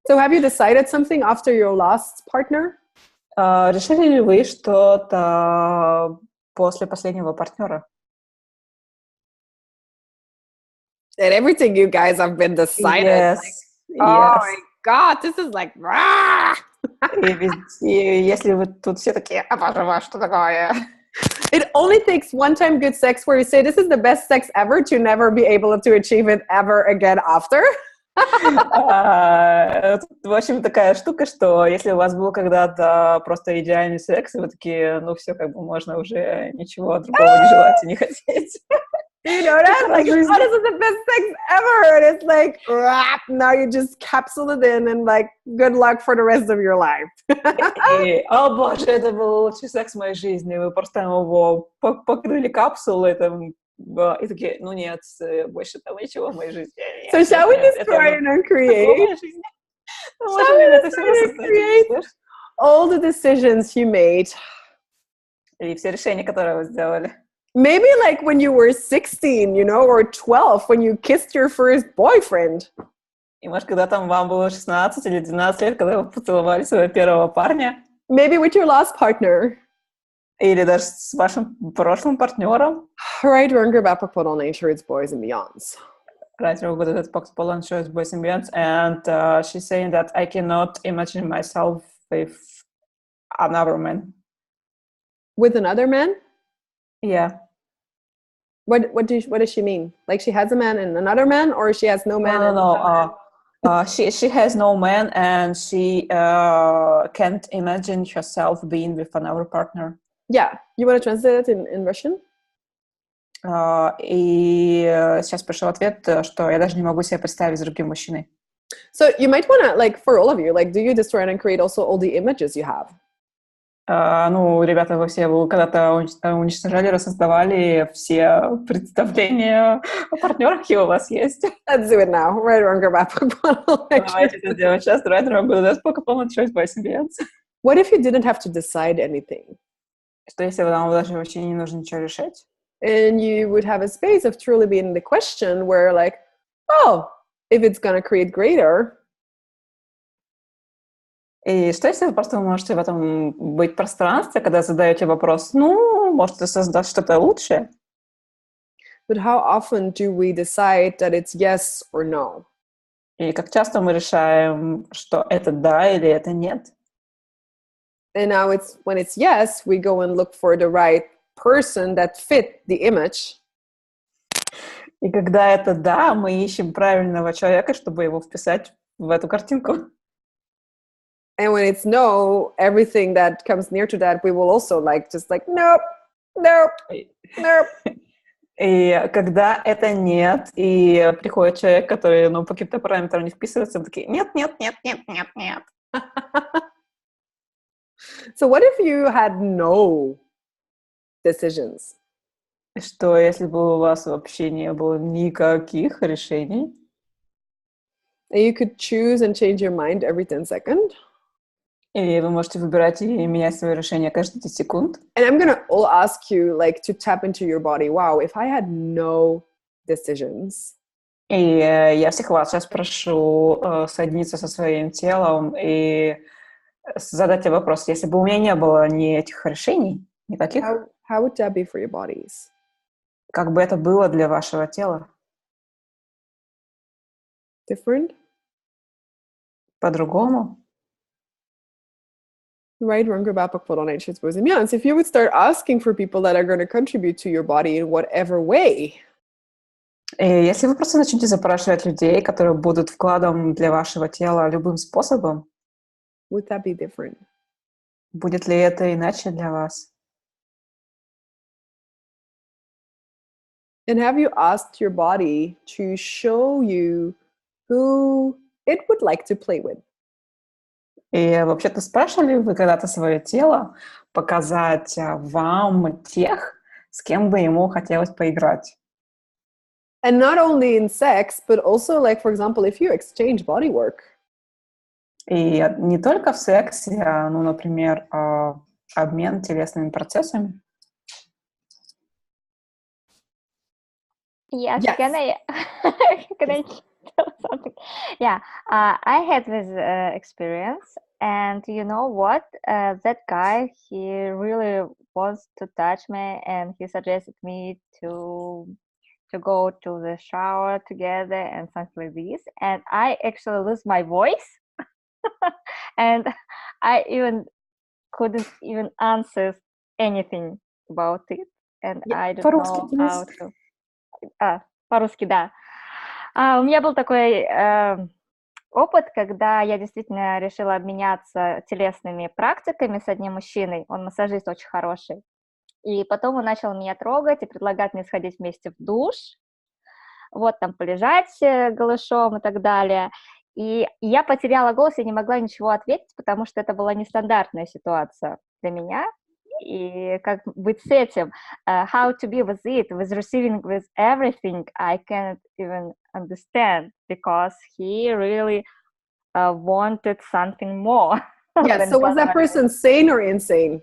S1: So have you decided something after your last partner?
S2: Решили ли вы что-то после последнего партнера?
S1: And everything you guys have been decided.
S2: Yes.
S1: Oh
S2: Yes.
S1: my God, this is like... "Rah!"
S2: И если вы тут все такие, обожаю, что такое?
S1: It only takes one time good sex where you say, this is the best sex ever, to never be able to achieve it ever again after.
S2: В общем, такая штука, что если у вас был когда-то просто идеальный секс, и вы такие, ну все, как бы можно уже ничего другого не желать и не хотеть.
S1: You know that? Like, oh, this is the best sex ever. And it's like, now you just capsule it in and like, good luck for the rest of your life.
S2: И, о боже, это был лучший секс в моей жизни. Вы просто его покрыли капсулой там, и такие, ну нет, больше там ничего в моей жизни.
S1: So shall we destroy and uncreate? Shall we destroy and create all the decisions you made?
S2: И все решения, которые вы сделали.
S1: Maybe like when you were 16, you know, or 12, when you kissed your first boyfriend.
S2: И может, когда там вам было 16 или 12 лет, когда вы поцеловали своего первого парня.
S1: Maybe with your last partner.
S2: Или даже с вашим прошлым партнером.
S1: Right, Runger Bapak put on nature, it's boys and beyonds.
S2: Right, Runger Bapak put on shows boys and beyonds. And she's saying that I cannot imagine myself with another man.
S1: With another man?
S2: Yeah.
S1: What does she mean? Like she has a man and another man, or she has no man?
S2: No. She has no man, and she can't imagine herself being with another partner.
S1: Yeah. You want to translate it in Russian?
S2: И сейчас пришел ответ, что я даже не могу себе представить с другим мужчиной.
S1: So you might want to, like, for all of you, like, do you destroy and create also all the images you have?
S2: Ну, ребята, вы все когда-то уничтожали, рассоздавали все представления о партнерах, какие у вас есть.
S1: Let's do it now. Right, Runger Bapak.
S2: Давайте это сделать сейчас. Right, Runger Bapak put on shows boys and beyonds.
S1: What if you didn't have to decide anything?
S2: Что если вам даже вообще не нужно ничего решать?
S1: And you would have a space of truly being the question where, like, oh, if it's going to create greater.
S2: И что если вы просто можете в этом быть пространстве, когда задаете вопрос, ну, может, ты создашь что-то лучшее?
S1: But how often do we decide that it's yes or no?
S2: И как часто мы решаем, что это да или это нет?
S1: And now it's when it's yes, we go and look for the right person that fit the image.
S2: И когда это да, мы ищем правильного человека, чтобы его вписать в эту картинку.
S1: And when it's no, everything that comes near to that, we will also like, just like, nope.
S2: И когда это нет, и приходит человек, который, ну, по каким-то параметрам не вписывается, мы такие, нет.
S1: So what if you had no decisions?
S2: Что если бы у вас вообще не было никаких решений?
S1: And you could choose and change your mind every 10 seconds.
S2: И вы можете выбирать и менять свое решение каждые 10 секунд.
S1: And I'm gonna all ask you, like, to tap into your body. Wow, if I had no decisions.
S2: И я всех вас сейчас прошу соединиться со своим телом и задать тебе вопрос. Если бы у меня не было ни этих решений, никаких,
S1: how would that be for your bodies?
S2: Как бы это было для вашего тела?
S1: Different?
S2: По-другому?
S1: Right, Runger Bapak put on ancient boys and beyonds. If you would start asking for people that are going to contribute to your body in whatever way.
S2: И если вы просто начнете запрашивать людей, которые будут вкладом для вашего тела любым способом,
S1: would that be different?
S2: Будет ли это иначе для вас?
S1: And have you asked your body to show you who it would like to play with?
S2: И вообще-то спрашивали вы когда-то свое тело показать вам тех, с кем бы ему хотелось поиграть?
S1: And not only in sex, but also, like, for example, if you exchange body work.
S2: И не только в сексе, ну, например, обмен телесными процессами.
S3: Yes,
S1: Yes.
S3: can I something. Yeah, I had this experience, and you know what? That guy, he really wants to touch me, and he suggested me to go to the shower together and something like this. And I actually lose my voice, and I even couldn't even answer anything about it, and I don't
S2: По-русски,
S3: know how
S2: please.
S3: to. По-русски, да. У меня был такой опыт, когда я действительно решила обменяться телесными практиками с одним мужчиной. Он массажист очень хороший. И потом он начал меня трогать и предлагать мне сходить вместе в душ, вот там полежать голышом и так далее. И я потеряла голос и не могла ничего ответить, потому что это была нестандартная ситуация для меня. И как быть с этим? How to be with it, with receiving with everything, I can't even understand, because he really wanted something more.
S1: Yeah, so was that person sane or insane?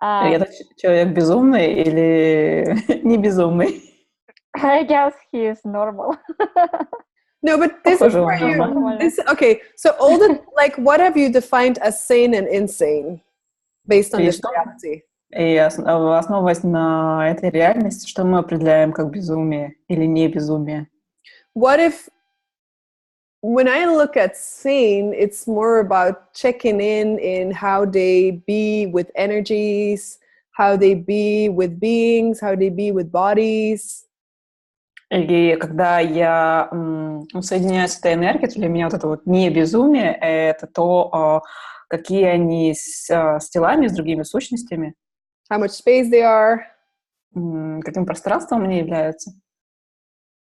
S2: Этот человек безумный или не безумный?
S3: I guess he is normal.
S1: No, but this is where you... Okay, so all the... Like, what have you defined as sane and insane based on this reality?
S2: И основываясь на этой реальности, что мы определяем как безумие или не безумие?
S1: What if... When I look at sane, it's more about checking in how they be with energies, how they be with beings, how they be with bodies.
S2: Или когда я соединяюсь с этой энергией, для меня вот это вот не безумие, это то, какие они с телами, с другими сущностями.
S1: How much space they are.
S2: Каким пространством они являются.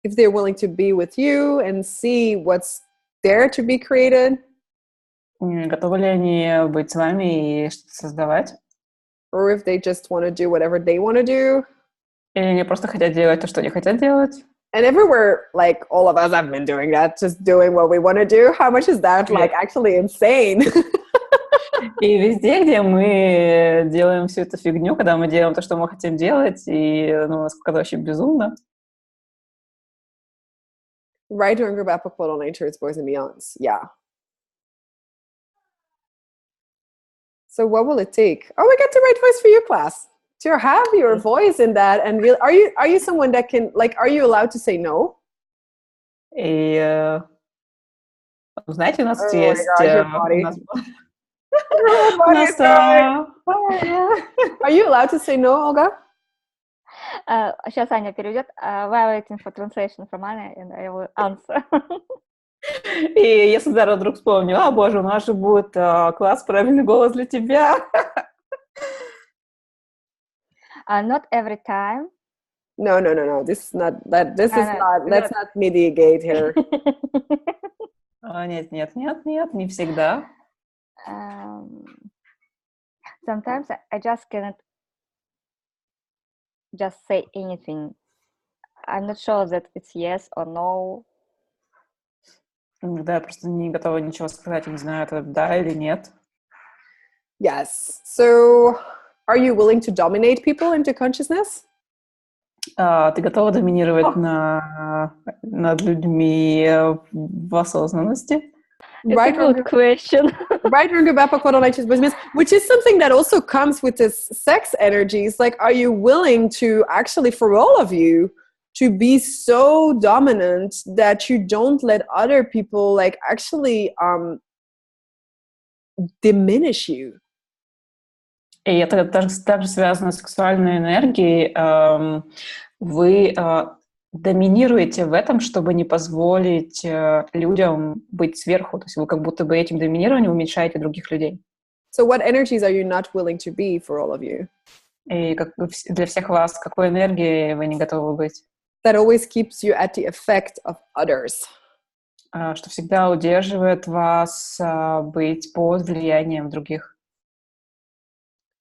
S1: If they're willing to be with you and see what's there to be created.
S2: Готовы ли они быть с вами и что-то создавать?
S1: Or if they just want to do whatever they want to do.
S2: Или они просто хотят делать то, что они хотят делать.
S1: And everywhere, like, all of us have been doing that, just doing what we want to do. How much is that, like, actually insane?
S2: И везде, где мы делаем всю эту фигню, когда мы делаем то, что мы хотим делать, и, насколько это вообще безумно.
S1: Right to group apple nature, it's boys and beyonds. Yeah. So what will it take? Oh, we got the right voice for you, class. To have your voice in that and real. Are you someone that can, like, are you allowed to say no?
S2: И знаете, у нас
S1: Oh
S2: есть...
S1: Are you allowed to say no, Olga?
S3: Сейчас Аня переведет. While waiting for translation from Anya, and I will answer.
S2: И я сразу вдруг вспомнила, боже, у нас же будет класс «Правильный голос для тебя».
S3: Not every time.
S1: No. This is not that. This is not. Let's not mediate here.
S2: Нет, не всегда.
S3: Sometimes I just cannot just say anything. I'm not sure that it's yes or no.
S2: Да, я просто не готова ничего сказать, не знаю, это да или нет.
S1: Yes. So, are you willing to dominate people into consciousness?
S2: Ты готова доминировать над людьми в осознанности?
S3: It's a good question.
S1: Right, which is something that also comes with this sex energies. Like, are you willing to actually, for all of you, to be so dominant that you don't let other people, like, actually diminish you?
S2: И это также связано с сексуальной энергией. Вы доминируете в этом, чтобы не позволить людям быть сверху. То есть вы как будто бы этим доминированием уменьшаете других людей.
S1: So what energies are you not willing to be for all of you?
S2: И для всех вас, какой энергии вы не готовы быть?
S1: That always keeps you at the effect of others.
S2: Что всегда удерживает вас быть под влиянием других.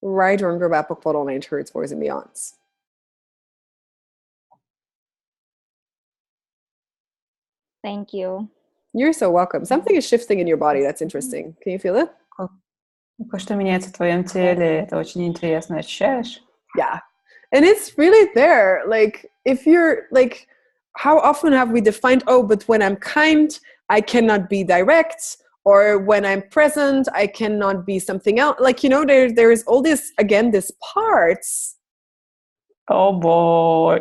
S1: Right, or group apple nature, it's boys and beyonds.
S3: Thank you.
S1: You're so welcome. Something is shifting in your body. That's interesting. Can you feel it?
S2: Кое-что меняется в твоем теле. Это очень интересно. Ощущаешь?
S1: Yeah. And it's really there. Like, if you're, like, how often have we defined, oh, but when I'm kind, I cannot be direct, or when I'm present, I cannot be something else. Like, you know, there is all this, again, this parts.
S2: Oh boy.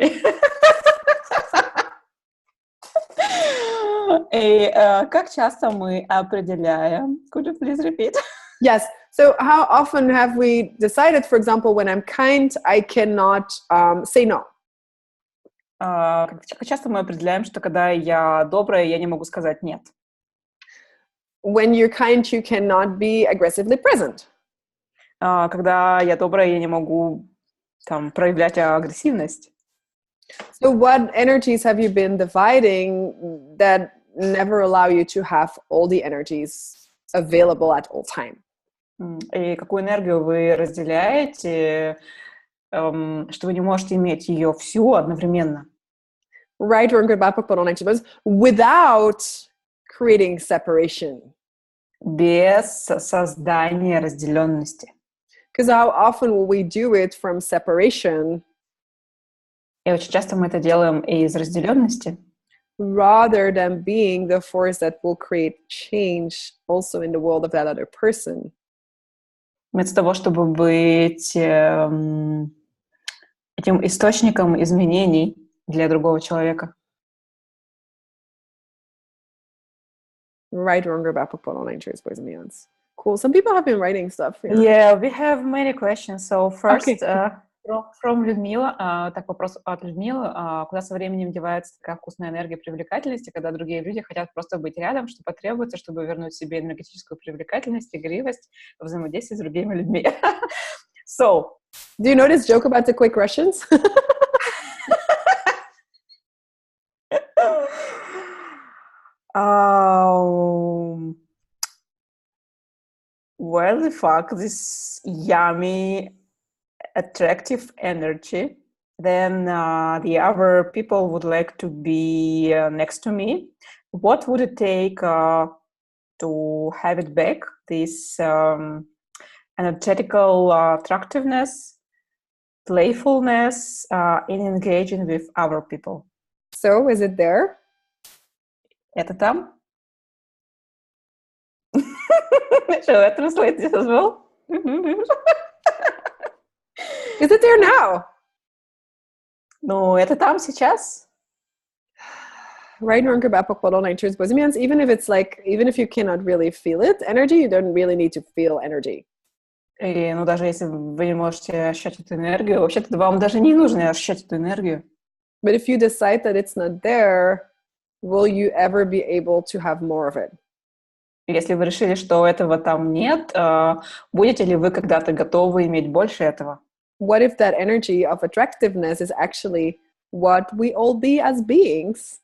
S2: И как часто мы определяем? Could you please repeat?
S1: Yes. So how often have we decided, for example, when I'm kind, I cannot say no?
S2: Как часто мы определяем, что когда я добрая, я не могу сказать нет?
S1: When you're kind, you cannot be aggressively present.
S2: Когда я добрая, я не могу там проявлять агрессивность.
S1: So what energies have you been dividing that never allow you to have all the energies available at all time?
S2: И какую энергию вы разделяете, что вы не можете иметь ее всю одновременно?
S1: Right, or without creating separation.
S2: Без создания разделенности.
S1: Because how often will we do it from separation?
S2: И очень часто мы это делаем из разделенности.
S1: Rather than being the force that will create change also in the world of that other person.
S2: Вместо того, чтобы быть этим источником изменений для другого человека.
S1: Right, wrong, or bad, online choice, boys and beyonds. Cool. Some people have been writing stuff.
S2: Yeah, we have many questions. So first,
S1: Okay.
S2: from Людмила, так вопрос от Людмилы. Куда со временем девается такая вкусная энергия привлекательности, когда другие люди хотят просто быть рядом, что потребуется, чтобы вернуть себе энергетическую привлекательность, игривость в взаимодействии с другими людьми? So,
S1: do you know this joke about the quick Russians?
S2: Well, the fuck, this yummy, attractive energy, then the other people would like to be next to me. What would it take to have it back, this energetical attractiveness, playfulness in engaging with other people?
S1: So, is it there?
S2: Это там? Shall I translate this as well?
S1: Is it there now?
S2: Ну, это там сейчас.
S1: Right, wrong, or bad, online choice, boys and beyonds. Even if it's like, even if you cannot really feel it, energy, you don't really need to feel energy.
S2: И, ну, даже если вы не можете ощущать эту энергию, вообще-то вам даже не нужно ощущать эту энергию.
S1: But if you decide that it's not there, will you ever be able to have more of it?
S2: Если вы решили, что этого там нет, будете ли вы когда-то готовы иметь больше этого?
S1: What if that energy of attractiveness is actually what we all be as beings?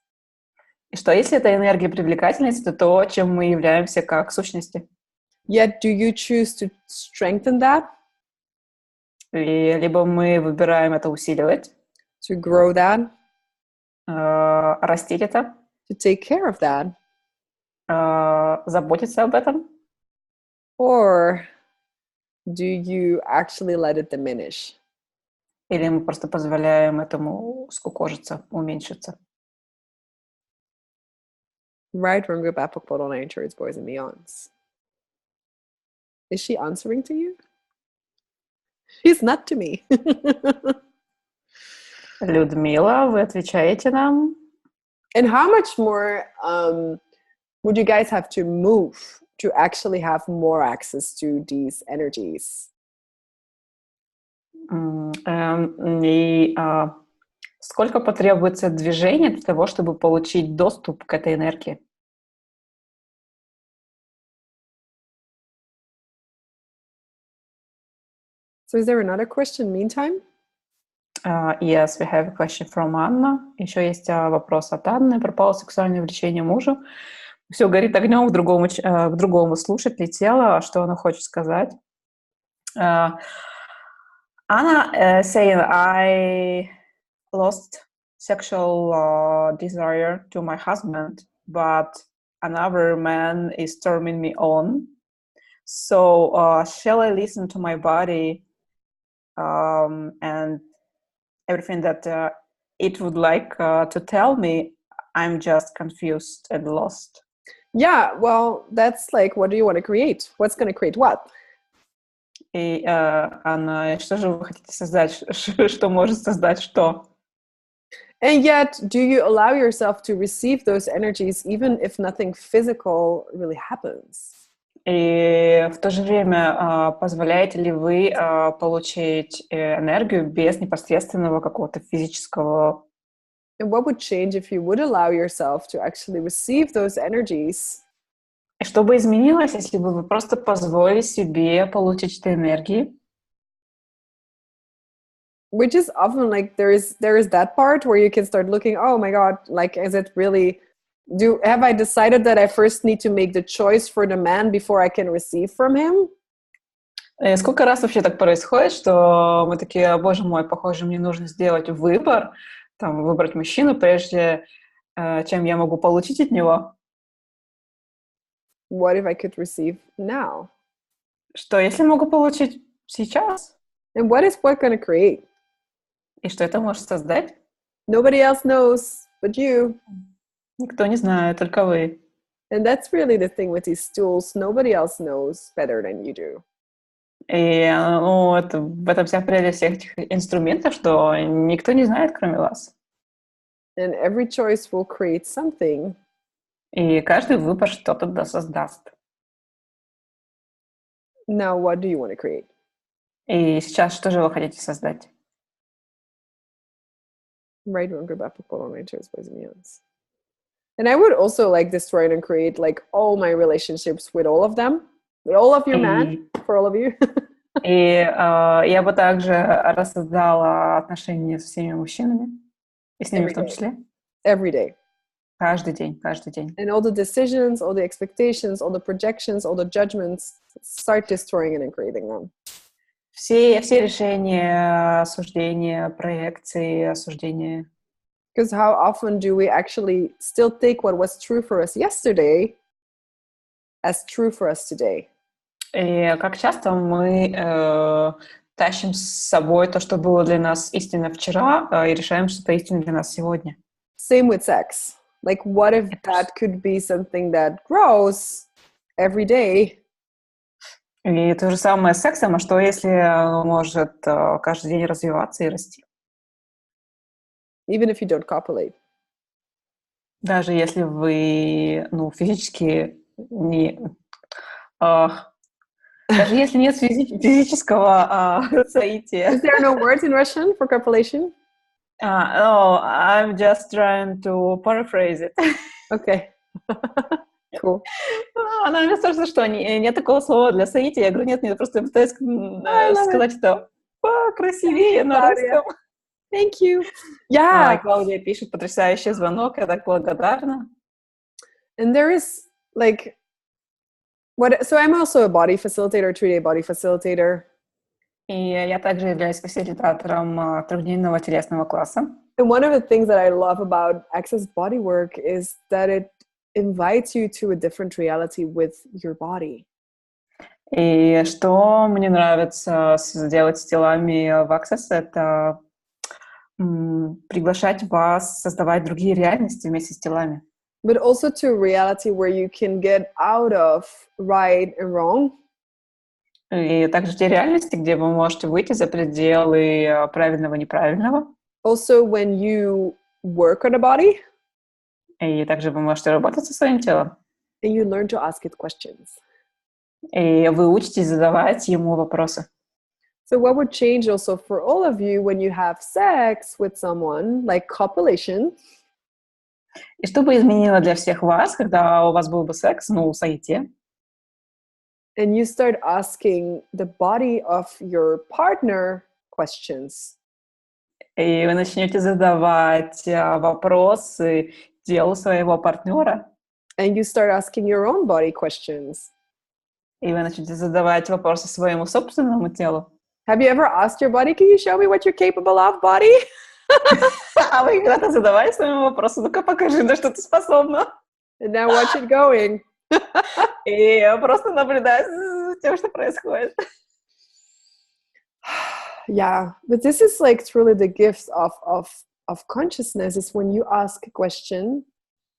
S2: И что если эта энергия привлекательности, это то, чем мы являемся как сущности?
S1: Yet, do you choose to strengthen that?
S2: И либо мы выбираем это усиливать,
S1: to grow that,
S2: растить это,
S1: to take care of that,
S2: заботиться об этом,
S1: or do you actually let it diminish?
S2: или мы просто позволяем этому скукожиться, уменьшиться?
S1: Right, wrong, good, bad, book, online, choice, boys and beyonds. Is she answering to you? She's not to me.
S2: Людмила, вы отвечаете нам?
S1: And how much more would you guys have to move to actually have more access to these energies?
S2: И сколько потребуется движения для того, чтобы получить доступ к этой энергии?
S1: So is there another question meantime?
S2: Yes, we have a question from Anna. Еще есть вопрос от Анны. Пропало сексуальное влечение мужу. Все горит огнем к другому слушать летело. Что она хочет сказать? Anna saying, I lost sexual desire to my husband, but another man is turning me on. So shall I listen to my body and everything that it would like to tell me I'm just confused and lost.
S1: Yeah, well, that's like, what do you want to create? What's going to create what?
S2: И Анна, что же вы хотите создать? Что может создать что?
S1: And yet, do you allow yourself to receive those energies even if nothing physical really happens?
S2: И в то же время позволяете ли вы получить энергию без непосредственного какого-то физического?
S1: And what would change if you would allow yourself to actually receive those energies?
S2: И что бы изменилось, если бы вы просто позволили себе получить эти энергии?
S1: Which is often like there is that part where you can start looking, oh my God, like, is it really, have I decided that I first need to make the choice for the man before I can receive from him?
S2: И сколько раз вообще так происходит, что мы такие, боже мой, похоже, мне нужно сделать выбор, там, выбрать мужчину, прежде чем я могу получить от него.
S1: What if I could receive now?
S2: Что если могу получить сейчас?
S1: And what is what going to create?
S2: И что это может создать?
S1: Nobody else knows but you.
S2: Никто не знает, только вы.
S1: And that's really the thing with these tools. Nobody else knows better than you do.
S2: И в этом вся прелесть всех этих инструментов, что никто не знает, кроме вас.
S1: And every choice will create something.
S2: И каждый выбор что-то создаст.
S1: Now, what do you want to create?
S2: И сейчас что же вы хотите создать?
S1: Right, one group apple on my choice boys and millions. And I would also like destroy and create like all my relationships with all of them, with all of your men, for all of you.
S2: И я бы также рассоздала отношения со всеми мужчинами, и с ними в том числе.
S1: Every day.
S2: Каждый день, каждый день.
S1: And all the decisions, all the expectations, all the projections, all the judgments, start destroying and creating them.
S2: Все решения, осуждения, проекции, осуждения.
S1: Because how often do we actually still take what was true for us yesterday as true for us today?
S2: И как часто мы тащим с собой то, что было для нас истинно вчера, и решаем, что это истинно для нас сегодня.
S1: Same with sex. Like, what if that could be something that grows every day?
S2: И то же самое с сексом, а что если может каждый день развиваться и расти?
S1: Even if you don't copulate.
S2: Даже если вы, физически не... даже если нет физического соития.
S1: Is there no word in Russian for copulation?
S2: No, I'm just trying to paraphrase it.
S1: Okay. Cool.
S2: Она мне спрашивает, что нет такого слова для соития. Я говорю, нет, просто пытаюсь сказать это красивее на русском.
S1: Thank you. Yeah.
S2: Клаудия пишет потрясающий звонок, я так благодарна.
S1: And there is like, so I'm also a body facilitator, 3-day body facilitator.
S2: И я также являюсь фасилитатором трехдневного телесного класса.
S1: And one of the things that I love about Access Bodywork is that it invites you to a different reality with your body.
S2: И что мне нравится делать с телами в Access, это приглашать вас создавать другие реальности вместе с телами.
S1: But also to a reality where you can get out of right and wrong.
S2: И также те реальности, где вы можете выйти за пределы правильного и неправильного.
S1: Also when you work on a body.
S2: И также вы можете работать со своим телом.
S1: And you learn to ask it questions.
S2: И вы учитесь задавать ему вопросы.
S1: So what would change also for all of you when you have sex with someone, like copulation?
S2: И что бы изменило для всех вас, когда у вас был бы секс, соитие?
S1: And you start asking the body of your partner questions.
S2: И вы начнете задавать вопросы телу своего партнера.
S1: And you start asking your own body questions.
S2: И вы начнете задавать вопросы своему собственному телу.
S1: Have you ever asked your body, can you show me what you're capable of, body?
S2: А вы когда-то задавали своему вопросу, ну-ка покажи, на что ты способна.
S1: And now watch it going.
S2: И просто наблюдай за тем, что происходит.
S1: Yeah, but this is like truly the gift of of consciousness is when you ask a question,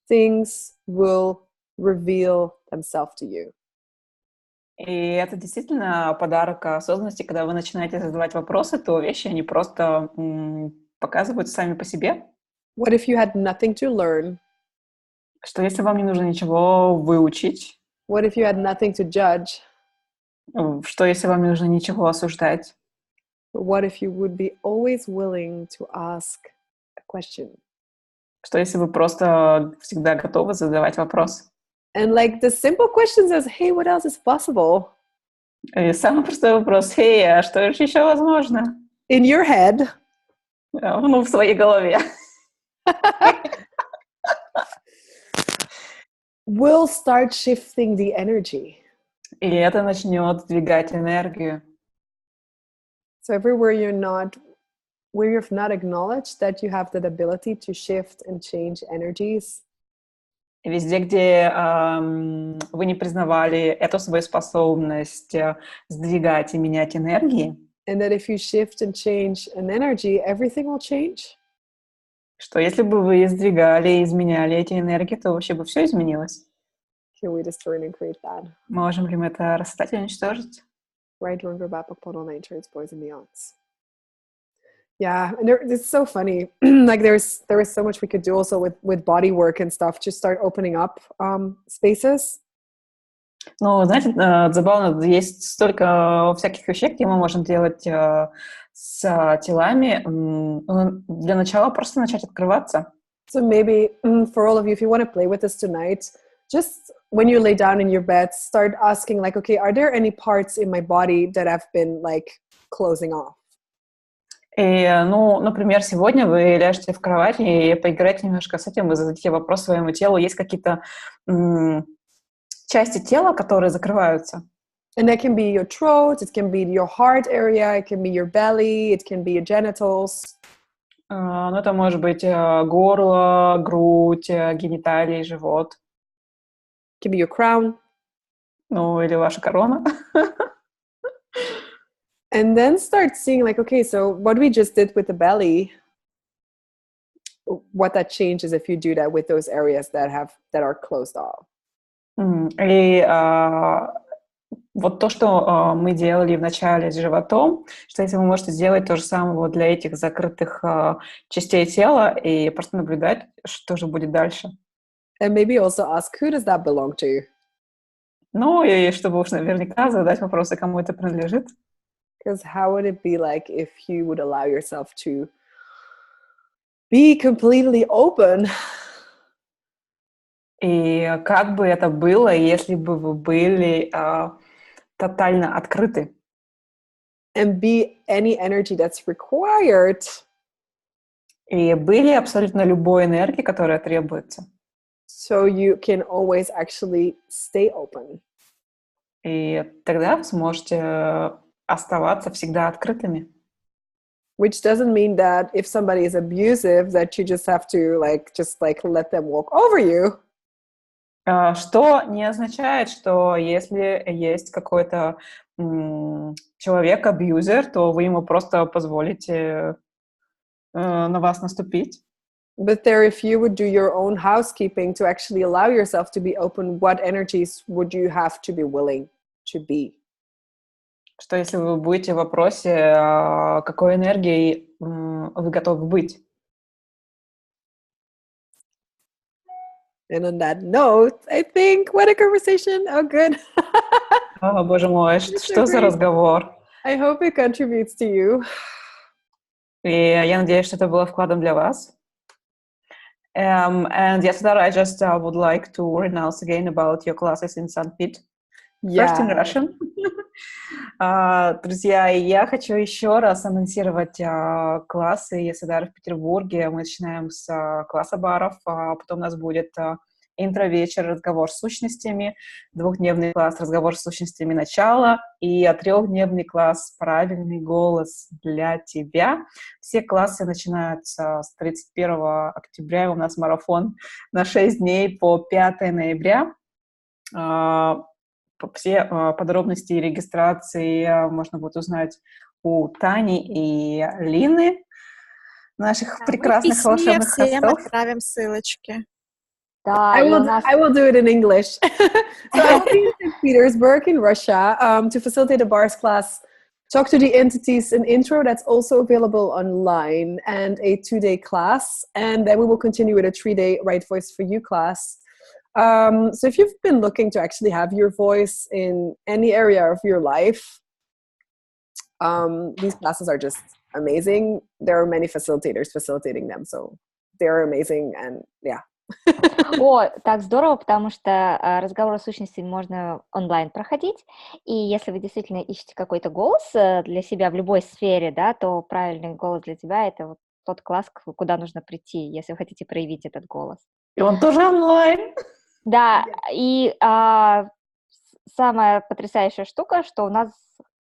S1: things will reveal themselves to you.
S2: И это действительно подарок осознанности, когда вы начинаете задавать вопросы, то вещи, они просто показываются сами по себе.
S1: What if you had nothing to learn?
S2: Что если вам не нужно ничего выучить?
S1: What if you had nothing to judge?
S2: Что если вам не нужно ничего осуждать?
S1: But what if you would be always willing to ask a question?
S2: Что если вы просто всегда готовы задавать вопрос?
S1: And like the simple questions as, hey, what else is possible?
S2: И самый простой вопрос: «Эй, а что же еще возможно?»
S1: In your head.
S2: Ну, в своей голове.
S1: Will start shifting the energy.
S2: И это начнет двигать энергию.
S1: So everywhere where you've not acknowledged that you have that ability to shift and change energies.
S2: Везде, где вы не признавали эту свою способность сдвигать и менять энергии,
S1: And that if you shift and change an energy, everything will change.
S2: что если бы вы сдвигали и изменяли эти энергии, то вообще бы все изменилось.
S1: Can we destroy and create that?
S2: Можем ли мы это расстать и уничтожить?
S1: Right, wrong, or bad, put on nature, boys and beyonds. Yeah, and it's so funny. Like there is so much we could do also with body work and stuff. Just start opening up spaces.
S2: Ну, знаете, забавно, есть столько всяких вещей, где мы можем делать с телами. Для начала просто начать открываться.
S1: So maybe for all of you, if you want to play with this tonight, just when you lay down in your bed, start asking like, okay, are there any parts in my body that have been like closing off?
S2: И, ну, например, сегодня вы ляжете в кровать и поиграете немножко с этим, вы зададите вопрос своему телу, есть какие-то части тела, которые закрываются.
S1: And that can be your throat, it can be your heart area, it can be your belly, it can be your genitals.
S2: Ну, это может быть горло, грудь, гениталии, живот.
S1: It can be your crown.
S2: Ну, или ваша корона.
S1: And then start seeing like, okay, so what we just did with the belly, what that changes if you do that with those areas that are closed off.
S2: И вот то, что мы делали в начале с животом, что если вы можете сделать то же самое вот для этих закрытых частей тела и просто наблюдать, что же будет дальше.
S1: And maybe also ask, who does that belong to?
S2: Ну, и чтобы уж наверняка задать вопросы, кому это принадлежит.
S1: Because how would it be like if you would allow yourself to be completely open?
S2: И как бы это было, если бы вы были тотально открыты?
S1: And be any energy that's required.
S2: И были абсолютно любой энергии, которая требуется.
S1: So you can always actually stay open.
S2: И тогда вы сможете оставаться всегда открытыми.
S1: Which doesn't mean that if somebody is abusive, that you just have to just let them walk over you.
S2: Что не означает, что если есть какой-то человек-абьюзер, то вы ему просто позволите на вас наступить.
S1: But there, if you would do your own housekeeping to actually allow yourself to be open, what energies would you have to be willing to be?
S2: Что если вы будете в вопросе, какой энергией вы готовы быть?
S1: And on that note, I think, what a conversation. Oh, good.
S2: О, боже мой, что за разговор?
S1: I hope it contributes to you.
S2: И я надеюсь, что это было вкладом для вас. And yesterday, I just would like to renounce again about your classes in St. Pete. First in Russian. Друзья, я хочу еще раз анонсировать классы Ясадара в Петербурге. Мы начинаем с класса баров, потом у нас будет интро-вечер, разговор с сущностями, 2-дневный класс разговор с сущностями начала и 3-дневный класс правильный голос для тебя. Все классы начинаются с 31 октября. У нас марафон на 6 дней по 5 ноября. Все подробности регистрации можно будет узнать у Тани и Лины. наших
S4: Мы в
S2: прекрасных
S4: письме
S2: волшебных
S4: всем
S2: хостов.
S4: отправим ссылочки.
S3: Да,
S1: I
S3: и у
S1: will,
S3: нас...
S1: I will do it in English. So I will be in St. Petersburg in Russia to facilitate a bars class, talk to the entities, an intro that's also available online, and a 2-day class. And then we will continue with a 3-day Right Voice for You class. So if you've been looking to actually have your voice in any area of your life, these classes are just amazing. There are many facilitators facilitating them, so they're amazing. And yeah.
S3: О, так здорово, потому что разговор о сущности можно онлайн проходить, и если вы действительно ищете какой-то голос для себя в любой сфере, да, то правильный голос для тебя — это вот тот класс, куда нужно прийти, если вы хотите проявить этот голос.
S2: И он тоже онлайн.
S3: Да, и самая потрясающая штука, что у нас,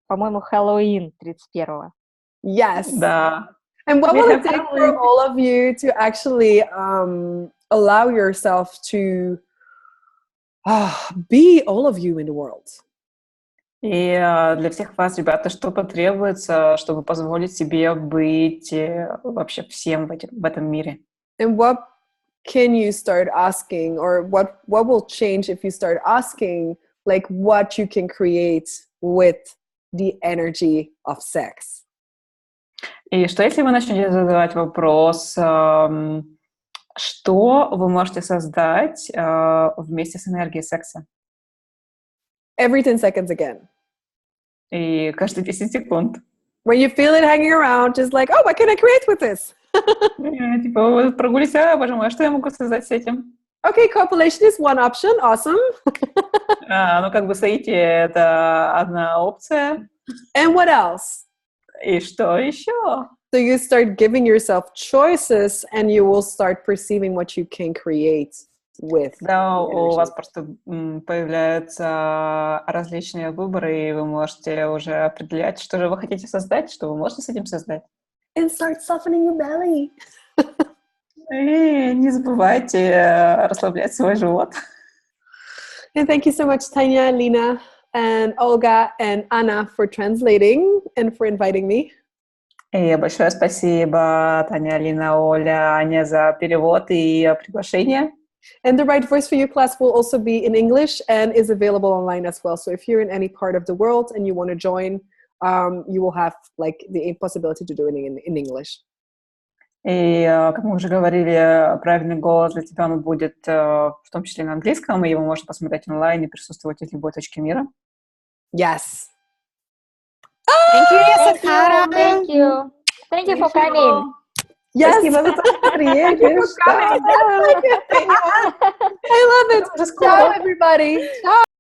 S3: по-моему, Хэллоуин 31-го.
S1: Yes.
S2: Да.
S1: And what
S2: We
S1: will it
S2: have
S1: take
S2: Halloween.
S1: for all of you to actually allow yourself to be all of you in the world?
S2: И для всех вас, ребята, что потребуется, чтобы позволить себе быть вообще всем в этом мире?
S1: And what can you start asking, or what will change if you start asking, like, what you can create with the energy of sex?
S2: И что, если вы начнете задавать вопрос, что вы можете создать вместе с энергией секса?
S1: Every 10 seconds again.
S2: И каждые 10 секунд.
S1: When you feel it hanging around, just like, oh, what can I create with this?
S2: Типа, вы прогулись, боже мой, а что я могу создать с этим?
S1: Okay, copulation is one option. Awesome.
S2: Ну, как бы соитие — это одна опция.
S1: And what else?
S2: И что еще?
S1: So you start giving yourself choices, and you will start perceiving what you can create with.
S2: Да, у вас просто появляются различные выборы, и вы можете уже определять, что же вы хотите создать, что вы можете с этим создать.
S1: And start softening your belly.
S2: И не забывайте расслаблять свой живот.
S1: And thank you so much, Tanya, Lina, and Olga, and Anna for translating and for inviting me.
S2: И большое спасибо, Таня, Алина, Оля, Аня, за перевод и приглашение.
S1: And the Right Voice for You class will also be in English and is available online as well. So if you're in any part of the world and you want to join, you will have like the possibility to do it in English.
S2: И, как мы уже говорили, правильный голос для тебя он будет в том числе на английском, и его можно посмотреть онлайн и присутствовать из любой точки мира.
S1: Yes.
S4: Thank you,
S3: Thank you,
S4: Sadhara.
S3: thank you. Thank you for coming.
S1: Yes.
S2: Спасибо за то, что приедешь.
S1: I love it. Ciao, everybody. Ciao.